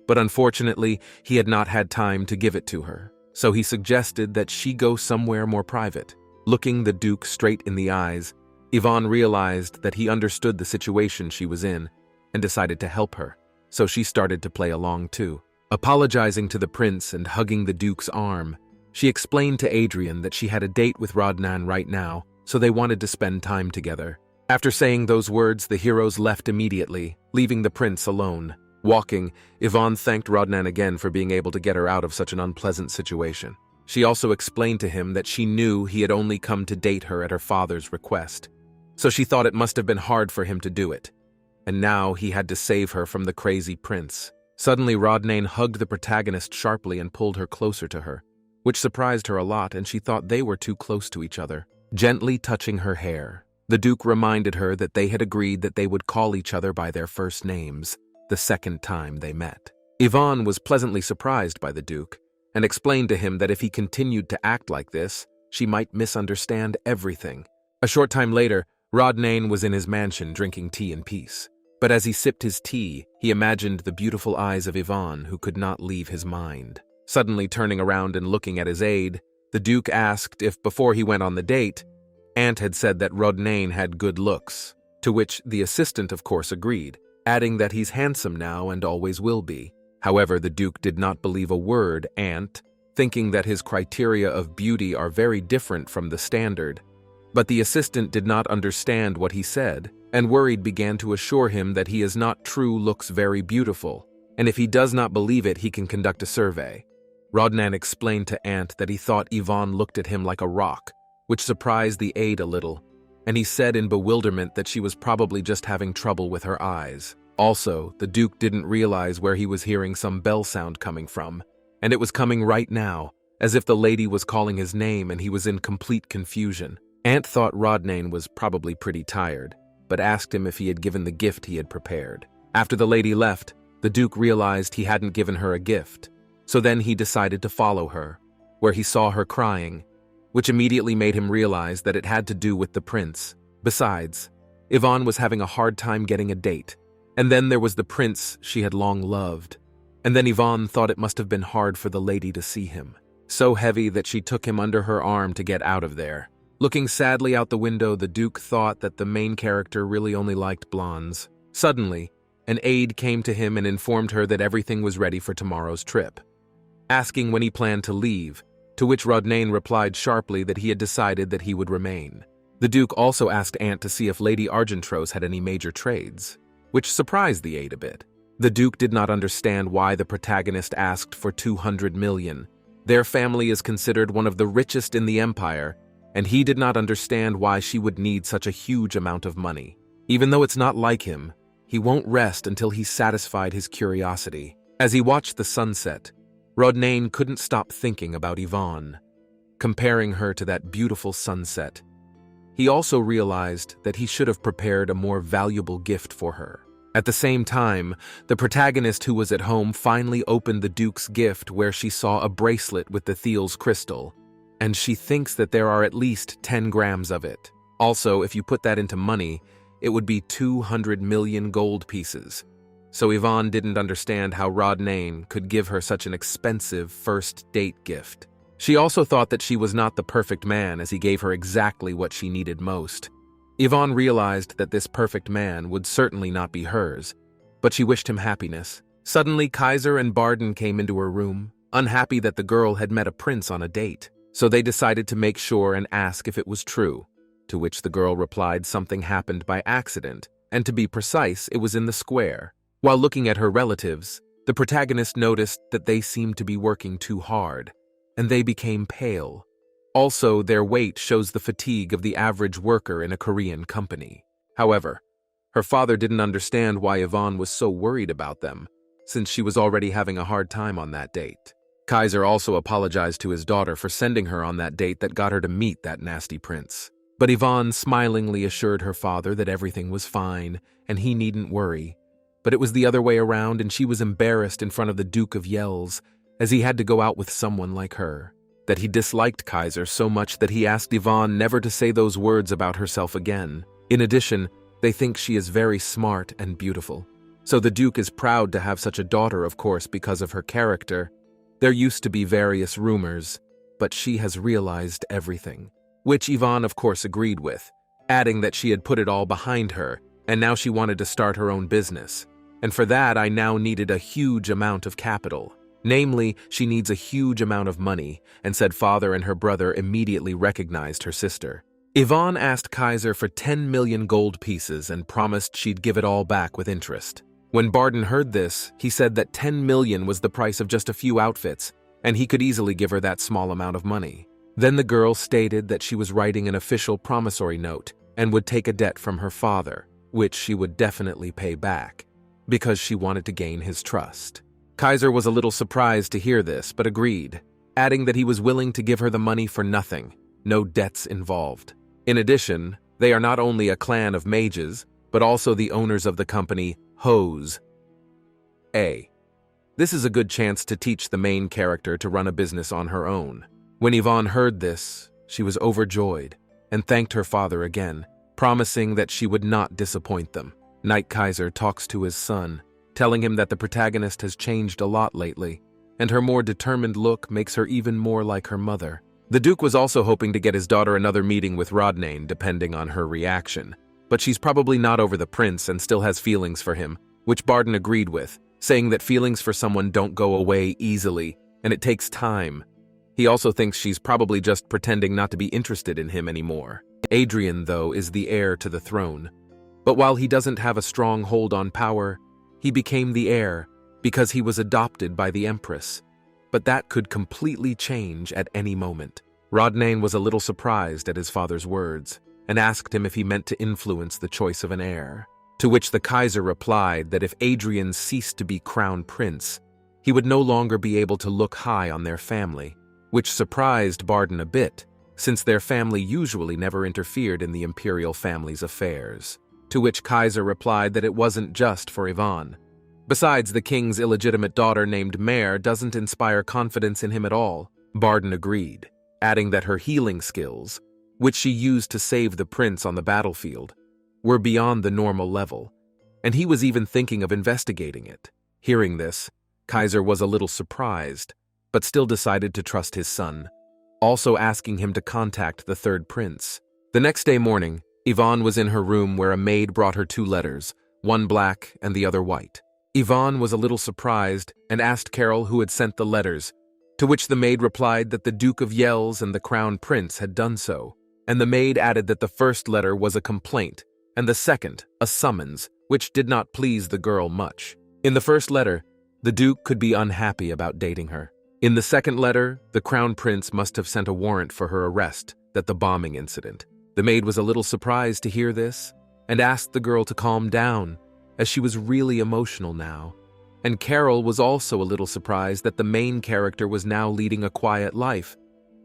but unfortunately, he had not had time to give it to her, so he suggested that she go somewhere more private. Looking the Duke straight in the eyes, Yvonne realized that he understood the situation she was in and decided to help her, so she started to play along too. Apologizing to the prince and hugging the Duke's arm, she explained to Adrian that she had a date with Rodnan right now, so they wanted to spend time together. After saying those words, the heroes left immediately, leaving the prince alone. Walking, Yvonne thanked Rodnan again for being able to get her out of such an unpleasant situation. She also explained to him that she knew he had only come to date her at her father's request, so she thought it must have been hard for him to do it, and now he had to save her from the crazy prince. Suddenly, Rodnane hugged the protagonist sharply and pulled her closer to her, which surprised her a lot, and she thought they were too close to each other. Gently touching her hair, the Duke reminded her that they had agreed that they would call each other by their first names the second time they met. Yvonne was pleasantly surprised by the Duke and explained to him that if he continued to act like this, she might misunderstand everything. A short time later, Rodnane was in his mansion drinking tea in peace. But as he sipped his tea, he imagined the beautiful eyes of Yvonne, who could not leave his mind. Suddenly turning around and looking at his aide, the Duke asked if before he went on the date, Ant had said that Rodnane had good looks, to which the assistant of course agreed, adding that he's handsome now and always will be. However, the Duke did not believe a word Ant, thinking that his criteria of beauty are very different from the standard. But the assistant did not understand what he said, and worried began to assure him that he is not true looks very beautiful, and if he does not believe it, he can conduct a survey. Rodnane explained to Ant that he thought Yvonne looked at him like a rock, which surprised the aide a little, and he said in bewilderment that she was probably just having trouble with her eyes. Also, the Duke didn't realize where he was hearing some bell sound coming from, and it was coming right now, as if the lady was calling his name and he was in complete confusion. Ant thought Rodnane was probably pretty tired, but asked him if he had given the gift he had prepared. After the lady left, the Duke realized he hadn't given her a gift, so then he decided to follow her, where he saw her crying, which immediately made him realize that it had to do with the prince. Besides, Yvonne was having a hard time getting a date, and then there was the prince she had long loved. And then Yvonne thought it must have been hard for the lady to see him, so heavy that she took him under her arm to get out of there. Looking sadly out the window, the Duke thought that the main character really only liked blondes. Suddenly, an aide came to him and informed her that everything was ready for tomorrow's trip, asking when he planned to leave, to which Rodnane replied sharply that he had decided that he would remain. The Duke also asked Ant to see if Lady Argentros had any major trades, which surprised the aide a bit. The Duke did not understand why the protagonist asked for 200 million. Their family is considered one of the richest in the empire, and he did not understand why she would need such a huge amount of money. Even though it's not like him, he won't rest until he's satisfied his curiosity. As he watched the sunset, Rodnane couldn't stop thinking about Yvonne, comparing her to that beautiful sunset. He also realized that he should have prepared a more valuable gift for her. At the same time, the protagonist who was at home finally opened the Duke's gift, where she saw a bracelet with the Thiel's crystal, and she thinks that there are at least 10 grams of it. Also, if you put that into money, it would be 200 million gold pieces. So Yvonne didn't understand how Rodnane could give her such an expensive first date gift. She also thought that she was not the perfect man, as he gave her exactly what she needed most. Yvonne realized that this perfect man would certainly not be hers, but she wished him happiness. Suddenly, Kaiser and Barden came into her room, unhappy that the girl had met a prince on a date. So they decided to make sure and ask if it was true, to which the girl replied something happened by accident, and to be precise, it was in the square. While looking at her relatives, the protagonist noticed that they seemed to be working too hard, and they became pale. Also, their weight shows the fatigue of the average worker in a Korean company. However, her father didn't understand why Yvonne was so worried about them, since she was already having a hard time on that date. Kaiser also apologized to his daughter for sending her on that date that got her to meet that nasty prince. But Yvonne smilingly assured her father that everything was fine and he needn't worry. But it was the other way around, and she was embarrassed in front of the Duke of Yells, as he had to go out with someone like her. That he disliked Kaiser so much that he asked Yvonne never to say those words about herself again. In addition, they think she is very smart and beautiful. So the Duke is proud to have such a daughter, of course, because of her character. There used to be various rumors, but she has realized everything, which Yvonne of course agreed with, adding that she had put it all behind her, and now she wanted to start her own business. And for that, I now needed a huge amount of capital. Namely, she needs a huge amount of money, and said father and her brother immediately recognized her sister. Yvonne asked Kaiser for 10 million gold pieces and promised she'd give it all back with interest. When Barden heard this, he said that 10 million was the price of just a few outfits, and he could easily give her that small amount of money. Then the girl stated that she was writing an official promissory note and would take a debt from her father, which she would definitely pay back, because she wanted to gain his trust. Kaiser was a little surprised to hear this, but agreed, adding that he was willing to give her the money for nothing, no debts involved. In addition, they are not only a clan of mages, but also the owners of the company Hose. This is a good chance to teach the main character to run a business on her own. When Yvonne heard this, she was overjoyed and thanked her father again, promising that she would not disappoint them. Night Kaiser talks to his son, telling him that the protagonist has changed a lot lately, and her more determined look makes her even more like her mother. The Duke was also hoping to get his daughter another meeting with Rodnane, depending on her reaction. But she's probably not over the prince and still has feelings for him, which Barden agreed with, saying that feelings for someone don't go away easily, and it takes time. He also thinks she's probably just pretending not to be interested in him anymore. Adrian, though, is the heir to the throne. But while he doesn't have a strong hold on power, he became the heir because he was adopted by the Empress. But that could completely change at any moment. Rodnane was a little surprised at his father's words and asked him if he meant to influence the choice of an heir. To which the Kaiser replied that if Adrian ceased to be crown prince, he would no longer be able to look high on their family, which surprised Barden a bit, since their family usually never interfered in the imperial family's affairs. To which Kaiser replied that it wasn't just for Yvonne. Besides, the king's illegitimate daughter named Mare doesn't inspire confidence in him at all. Barden agreed, adding that her healing skills, which she used to save the prince on the battlefield, were beyond the normal level, and he was even thinking of investigating it. Hearing this, Kaiser was a little surprised, but still decided to trust his son, also asking him to contact the third prince. The next day morning, Yvonne was in her room where a maid brought her 2 letters, one black and the other white. Yvonne was a little surprised and asked Carol who had sent the letters, to which the maid replied that the Duke of Yells and the Crown Prince had done so, and the maid added that the first letter was a complaint, and the second, a summons, which did not please the girl much. In the first letter, the Duke could be unhappy about dating her. In the second letter, the Crown Prince must have sent a warrant for her arrest, that the bombing incident. The maid was a little surprised to hear this, and asked the girl to calm down, as she was really emotional now. And Carol was also a little surprised that the main character was now leading a quiet life,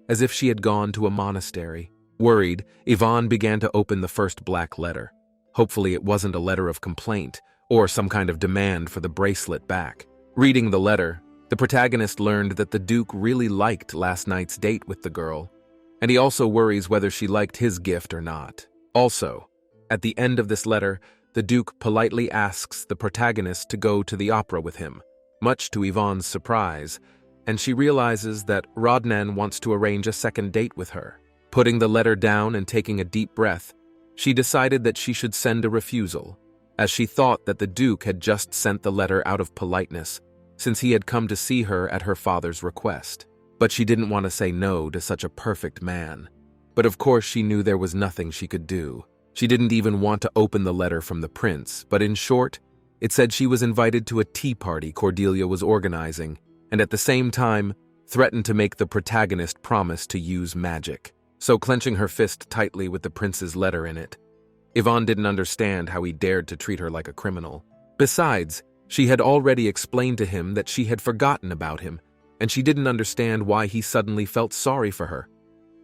as if she had gone to a monastery. Worried, Yvonne began to open the first black letter. Hopefully it wasn't a letter of complaint, or some kind of demand for the bracelet back. Reading the letter, the protagonist learned that the Duke really liked last night's date with the girl, and he also worries whether she liked his gift or not. Also, at the end of this letter, the Duke politely asks the protagonist to go to the opera with him, much to Yvonne's surprise, and she realizes that Rodnane wants to arrange a second date with her. Putting the letter down and taking a deep breath, she decided that she should send a refusal, as she thought that the Duke had just sent the letter out of politeness, since he had come to see her at her father's request. But she didn't want to say no to such a perfect man. But of course she knew there was nothing she could do. She didn't even want to open the letter from the prince, but in short, it said she was invited to a tea party Cordelia was organizing, and at the same time, threatened to make the protagonist promise to use magic. So clenching her fist tightly with the prince's letter in it, Yvonne didn't understand how he dared to treat her like a criminal. Besides, she had already explained to him that she had forgotten about him, and she didn't understand why he suddenly felt sorry for her.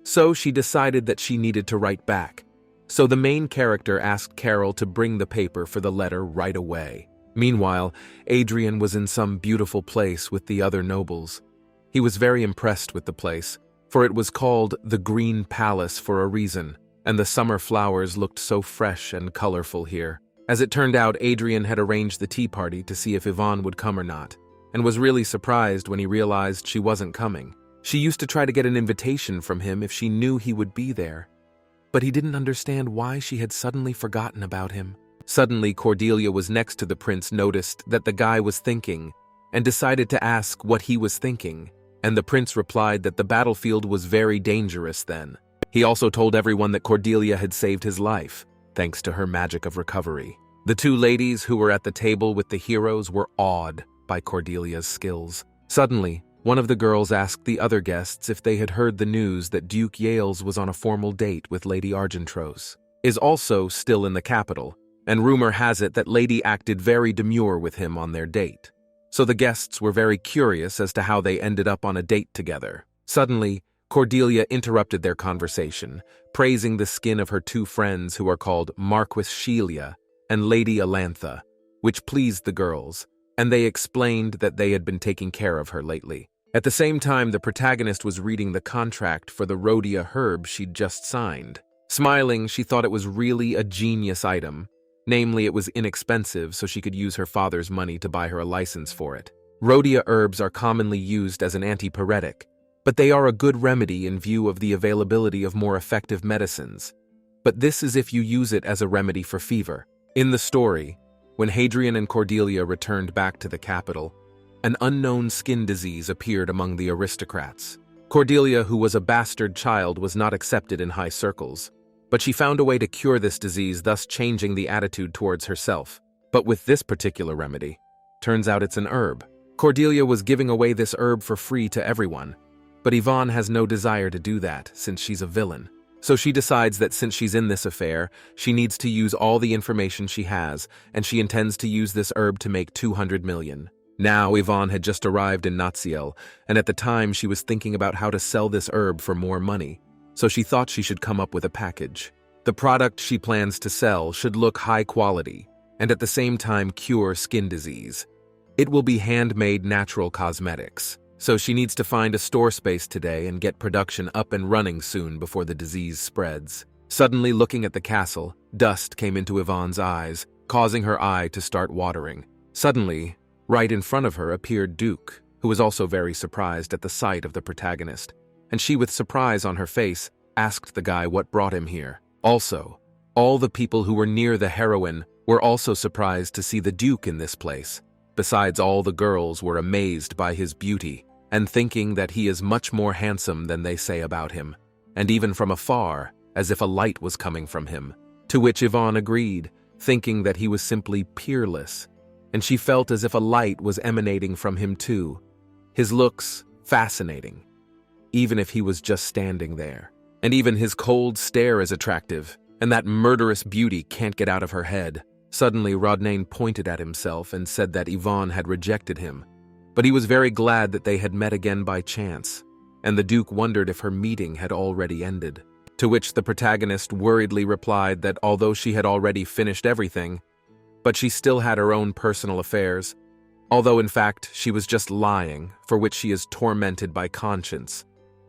So she decided that she needed to write back. So the main character asked Carol to bring the paper for the letter right away. Meanwhile, Adrian was in some beautiful place with the other nobles. He was very impressed with the place, for it was called the Green Palace for a reason, and the summer flowers looked so fresh and colorful here. As it turned out, Adrian had arranged the tea party to see if Yvonne would come or not, and was really surprised when he realized she wasn't coming. She used to try to get an invitation from him if she knew he would be there, but he didn't understand why she had suddenly forgotten about him. Suddenly, Cordelia was next to the prince, noticed that the guy was thinking, and decided to ask what he was thinking, and the prince replied that the battlefield was very dangerous then. He also told everyone that Cordelia had saved his life, thanks to her magic of recovery. The 2 ladies who were at the table with the heroes were awed by Cordelia's skills. Suddenly, one of the girls asked the other guests if they had heard the news that Duke Yales was on a formal date with Lady Argentros, is also still in the capital, and rumor has it that Lady acted very demure with him on their date. So the guests were very curious as to how they ended up on a date together. Suddenly, Cordelia interrupted their conversation, praising the skin of her 2 friends who are called Marquis Shelia and Lady Alantha, which pleased the girls, and they explained that they had been taking care of her lately. At the same time, the protagonist was reading the contract for the Rhodia herb she'd just signed. Smiling, she thought it was really a genius item, Namely, it was inexpensive, so she could use her father's money to buy her a license for it. Rhodia herbs are commonly used as an antipyretic, but they are a good remedy in view of the availability of more effective medicines. But this is if you use it as a remedy for fever. In the story, when Hadrian and Cordelia returned back to the capital, an unknown skin disease appeared among the aristocrats. Cordelia, who was a bastard child, was not accepted in high circles, but she found a way to cure this disease, thus changing the attitude towards herself. But with this particular remedy, turns out it's an herb. Cordelia was giving away this herb for free to everyone, but Yvonne has no desire to do that since she's a villain. So she decides that since she's in this affair, she needs to use all the information she has, and she intends to use this herb to make 200 million. Now, Yvonne had just arrived in Natsiel, and at the time she was thinking about how to sell this herb for more money, so she thought she should come up with a package. The product she plans to sell should look high quality, and at the same time cure skin disease. It will be handmade natural cosmetics, so she needs to find a store space today and get production up and running soon before the disease spreads. Suddenly, looking at the castle, dust came into Yvonne's eyes, causing her eye to start watering. Suddenly, right in front of her appeared Duke, who was also very surprised at the sight of the protagonist, and she, with surprise on her face, asked the guy what brought him here. Also, all the people who were near the heroine were also surprised to see the Duke in this place. Besides, all the girls were amazed by his beauty and thinking that he is much more handsome than they say about him, and even from afar, as if a light was coming from him. To which Yvonne agreed, thinking that he was simply peerless, and she felt as if a light was emanating from him too. His looks fascinating, even if he was just standing there. And even his cold stare is attractive, and that murderous beauty can't get out of her head. Suddenly, Rodnane pointed at himself and said that Yvonne had rejected him, but he was very glad that they had met again by chance, and the Duke wondered if her meeting had already ended. To which the protagonist worriedly replied that although she had already finished everything, but she still had her own personal affairs, although in fact she was just lying, for which she is tormented by conscience.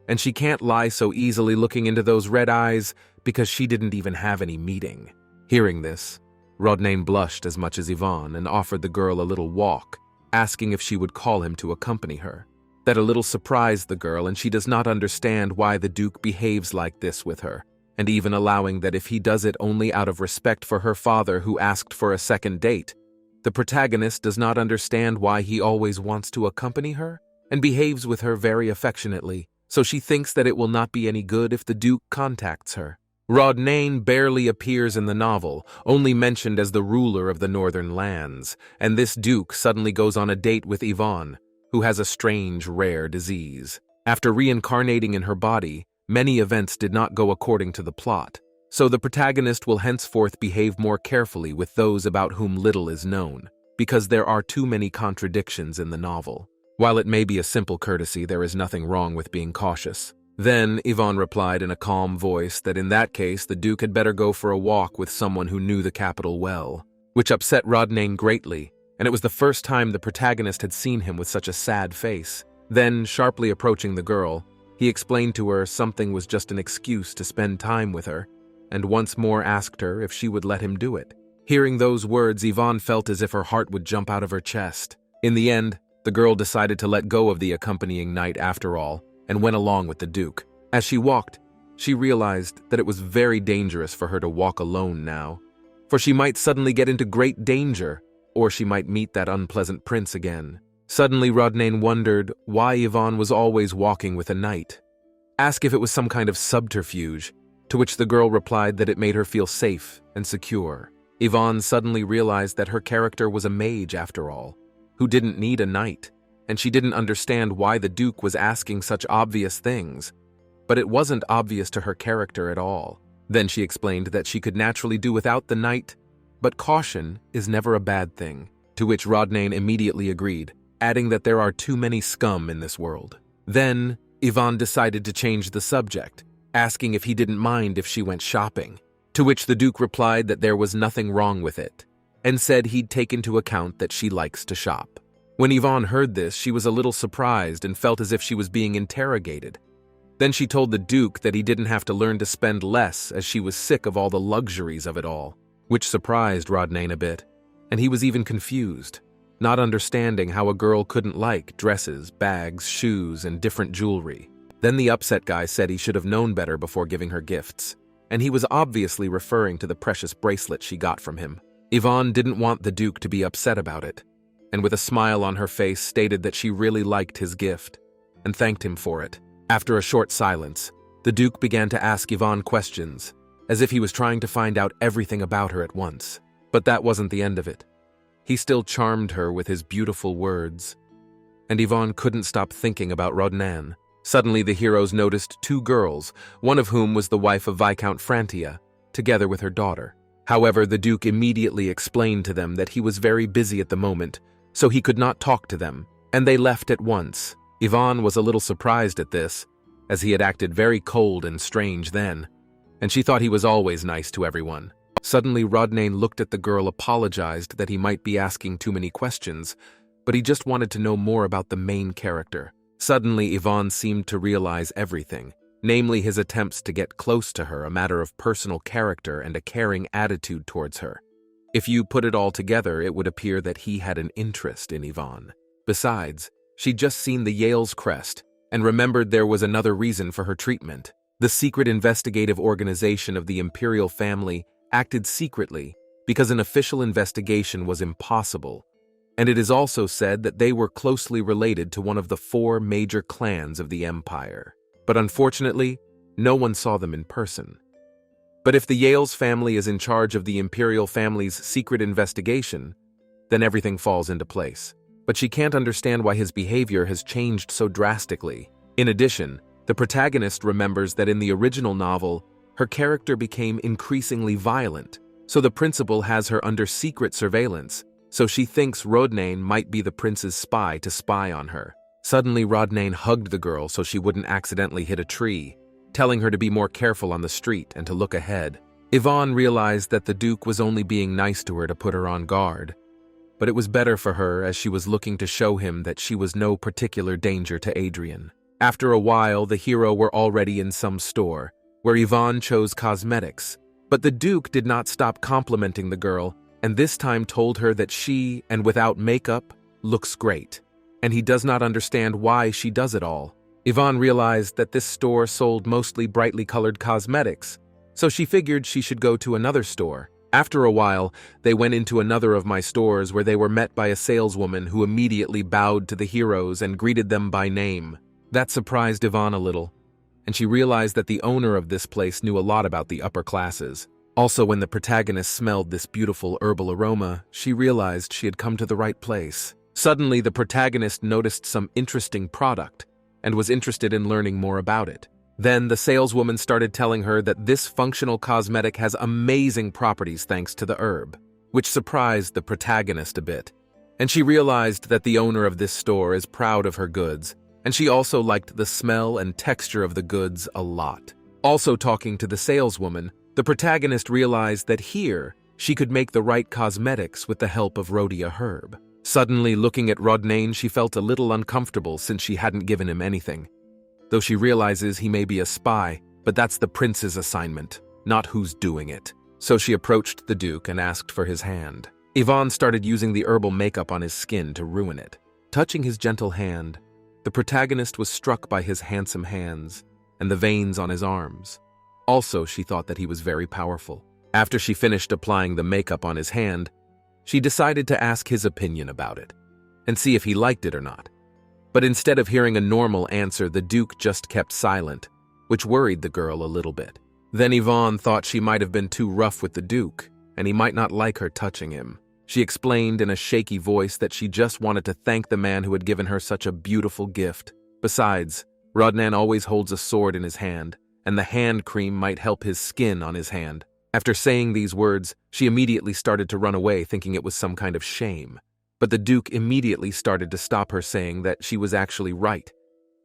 And she can't lie so easily looking into those red eyes because she didn't even have any meeting. Hearing this, Rodnane blushed as much as Yvonne and offered the girl a little walk, asking if she would call him to accompany her. That a little surprised the girl, and she does not understand why the Duke behaves like this with her, and even allowing that if he does it only out of respect for her father who asked for a second date. The protagonist does not understand why he always wants to accompany her and behaves with her very affectionately, so she thinks that it will not be any good if the Duke contacts her. Rodnane barely appears in the novel, only mentioned as the ruler of the northern lands, and this Duke suddenly goes on a date with Yvonne, who has a strange, rare disease. After reincarnating in her body, many events did not go according to the plot, so the protagonist will henceforth behave more carefully with those about whom little is known, because there are too many contradictions in the novel. While it may be a simple courtesy, there is nothing wrong with being cautious. Then Yvonne replied in a calm voice that in that case the Duke had better go for a walk with someone who knew the capital well, which upset Rodnane greatly, and it was the first time the protagonist had seen him with such a sad face. Then, sharply approaching the girl, he explained to her something was just an excuse to spend time with her, and once more asked her if she would let him do it. Hearing those words, Yvonne felt as if her heart would jump out of her chest. In the end, the girl decided to let go of the accompanying knight after all, and went along with the Duke. As she walked, she realized that it was very dangerous for her to walk alone now, for she might suddenly get into great danger, or she might meet that unpleasant prince again. Suddenly, Rodnane wondered why Yvonne was always walking with a knight. Asked if it was some kind of subterfuge, to which the girl replied that it made her feel safe and secure. Yvonne suddenly realized that her character was a mage after all, who didn't need a knight, and she didn't understand why the Duke was asking such obvious things, but it wasn't obvious to her character at all. Then she explained that she could naturally do without the knight, but caution is never a bad thing, to which Rodnane immediately agreed, adding that there are too many scum in this world. Then Yvonne decided to change the subject, asking if he didn't mind if she went shopping, to which the Duke replied that there was nothing wrong with it, and said he'd take into account that she likes to shop. When Yvonne heard this, she was a little surprised and felt as if she was being interrogated. Then she told the Duke that he didn't have to learn to spend less as she was sick of all the luxuries of it all. which surprised Rodnane a bit, and he was even confused, not understanding how a girl couldn't like dresses, bags, shoes, and different jewelry. Then the upset guy said he should have known better before giving her gifts, and he was obviously referring to the precious bracelet she got from him. Yvonne didn't want the Duke to be upset about it, and with a smile on her face stated that she really liked his gift, and thanked him for it. After a short silence, the Duke began to ask Yvonne questions, as if he was trying to find out everything about her at once. But that wasn't the end of it. He still charmed her with his beautiful words, and Yvonne couldn't stop thinking about Rodnane. Suddenly the heroes noticed two girls, one of whom was the wife of Viscount Frantia, together with her daughter. However, the Duke immediately explained to them that he was very busy at the moment, so he could not talk to them, and they left at once. Yvonne was a little surprised at this, as he had acted very cold and strange then, and she thought he was always nice to everyone. Suddenly Rodnane looked at the girl, apologized that he might be asking too many questions, but he just wanted to know more about the main character. Suddenly Yvonne seemed to realize everything, namely his attempts to get close to her, a matter of personal character and a caring attitude towards her. If you put it all together, it would appear that he had an interest in Yvonne. Besides, she'd just seen the Yale's crest and remembered there was another reason for her treatment. The secret investigative organization of the imperial family acted secretly because an official investigation was impossible, and it is also said that they were closely related to one of the 4 major clans of the empire. But unfortunately, no one saw them in person. But if the Yale's family is in charge of the imperial family's secret investigation, then everything falls into place. But she can't understand why his behavior has changed so drastically. In addition, the protagonist remembers that in the original novel, her character became increasingly violent, so the principal has her under secret surveillance, so she thinks Rodnane might be the prince's spy to spy on her. Suddenly Rodnane hugged the girl so she wouldn't accidentally hit a tree, telling her to be more careful on the street and to look ahead. Yvonne realized that the Duke was only being nice to her to put her on guard, but it was better for her as she was looking to show him that she was no particular danger to Adrian. After a while, the hero were already in some store, where Yvonne chose cosmetics, but the Duke did not stop complimenting the girl, and this time told her that she, and without makeup, looks great, and he does not understand why she does it all. Yvonne realized that this store sold mostly brightly colored cosmetics, so she figured she should go to another store. After a while, they went into another of my stores where they were met by a saleswoman who immediately bowed to the heroes and greeted them by name. That surprised Yvonne a little, and she realized that the owner of this place knew a lot about the upper classes. Also, when the protagonist smelled this beautiful herbal aroma, she realized she had come to the right place. Suddenly, the protagonist noticed some interesting product and was interested in learning more about it. Then the saleswoman started telling her that this functional cosmetic has amazing properties thanks to the herb, which surprised the protagonist a bit. And she realized that the owner of this store is proud of her goods, and she also liked the smell and texture of the goods a lot. Also talking to the saleswoman, the protagonist realized that here she could make the right cosmetics with the help of Rhodia herb. Suddenly, looking at Rodnane, she felt a little uncomfortable since she hadn't given him anything. Though she realizes he may be a spy, but that's the prince's assignment, not who's doing it. So she approached the Duke and asked for his hand. Yvonne started using the herbal makeup on his skin to ruin it. Touching his gentle hand, the protagonist was struck by his handsome hands and the veins on his arms. Also, she thought that he was very powerful. After she finished applying the makeup on his hand, she decided to ask his opinion about it and see if he liked it or not. But instead of hearing a normal answer, the Duke just kept silent, which worried the girl a little bit. Then Yvonne thought she might have been too rough with the Duke, and he might not like her touching him. She explained in a shaky voice that she just wanted to thank the man who had given her such a beautiful gift. Besides, Rodnane always holds a sword in his hand, and the hand cream might help his skin on his hand. After saying these words, she immediately started to run away, thinking it was some kind of shame. But the Duke immediately started to stop her, saying that she was actually right,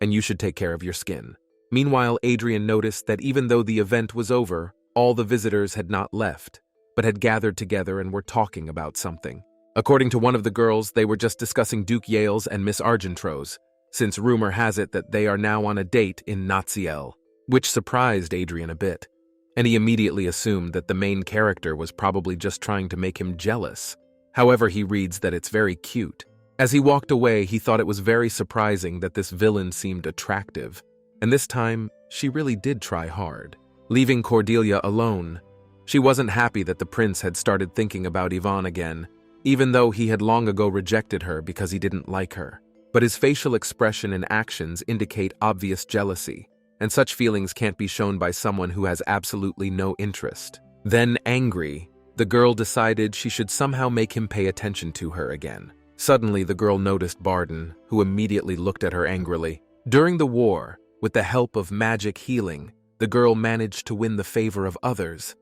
and you should take care of your skin. Meanwhile, Adrian noticed that even though the event was over, all the visitors had not left, but had gathered together and were talking about something. According to one of the girls, they were just discussing Duke Yales and Miss Argentrose, since rumor has it that they are now on a date in Naziel, which surprised Adrian a bit. and he immediately assumed that the main character was probably just trying to make him jealous. However, he reads that it's very cute. As he walked away, he thought it was very surprising that this villain seemed attractive, and this time, she really did try hard. Leaving Cordelia alone, she wasn't happy that the prince had started thinking about Yvonne again, even though he had long ago rejected her because he didn't like her. But his facial expression and actions indicate obvious jealousy, and such feelings can't be shown by someone who has absolutely no interest. Then, angry, the girl decided she should somehow make him pay attention to her again. Suddenly, the girl noticed Barden, who immediately looked at her angrily. During the war, with the help of magic healing, the girl managed to win the favor of others.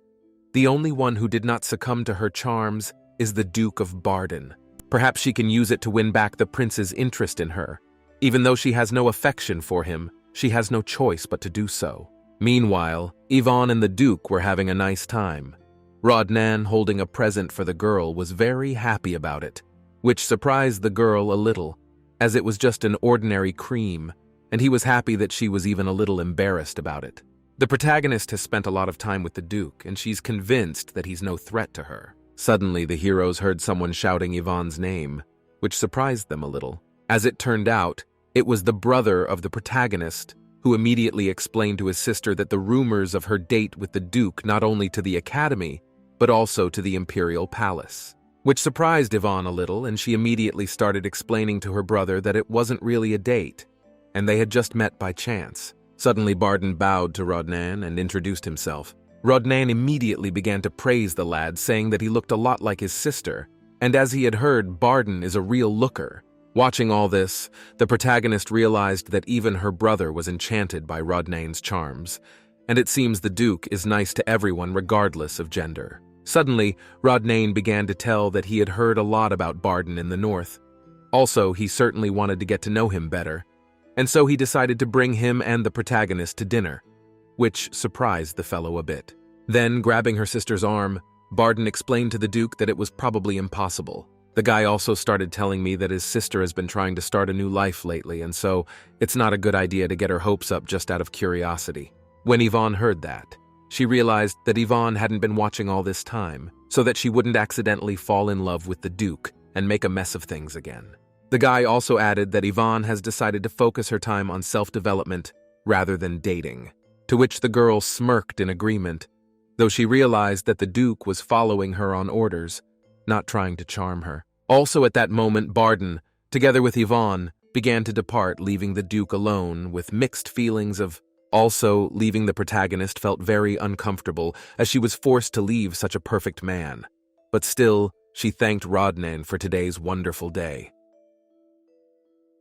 The only one who did not succumb to her charms is the Duke of Barden. Perhaps she can use it to win back the prince's interest in her. Even though she has no affection for him, she has no choice but to do so. Meanwhile, Yvonne and the Duke were having a nice time. Rodnan, holding a present for the girl, was very happy about it, which surprised the girl a little, as it was just an ordinary cream, and he was happy that she was even a little embarrassed about it. The protagonist has spent a lot of time with the Duke, and she's convinced that he's no threat to her. Suddenly, the heroes heard someone shouting Yvonne's name, which surprised them a little. As it turned out, it was the brother of the protagonist, who immediately explained to his sister that the rumors of her date with the Duke not only to the academy, but also to the imperial palace, which surprised Yvonne a little, and she immediately started explaining to her brother that it wasn't really a date, and they had just met by chance. Suddenly, Barden bowed to Rodnan and introduced himself. Rodnan immediately began to praise the lad, saying that he looked a lot like his sister, and as he had heard, Barden is a real looker. Watching all this, the protagonist realized that even her brother was enchanted by Rodnan's charms, and it seems the Duke is nice to everyone regardless of gender. Suddenly, Rodnan began to tell that he had heard a lot about Barden in the north. Also, he certainly wanted to get to know him better, and so he decided to bring him and the protagonist to dinner, which surprised the fellow a bit. Then, grabbing her sister's arm, Barden explained to the Duke that it was probably impossible. The guy also started telling me that his sister has been trying to start a new life lately, and so it's not a good idea to get her hopes up just out of curiosity. When Yvonne heard that, she realized that Yvonne hadn't been watching all this time, so that she wouldn't accidentally fall in love with the Duke and make a mess of things again. The guy also added that Yvonne has decided to focus her time on self-development rather than dating, to which the girl smirked in agreement, though she realized that the Duke was following her on orders, not trying to charm her. Also at that moment, Barden, together with Yvonne, began to depart, leaving the Duke alone with mixed feelings of. Also, leaving the protagonist felt very uncomfortable, as she was forced to leave such a perfect man. But still, she thanked Rodnan for today's wonderful day.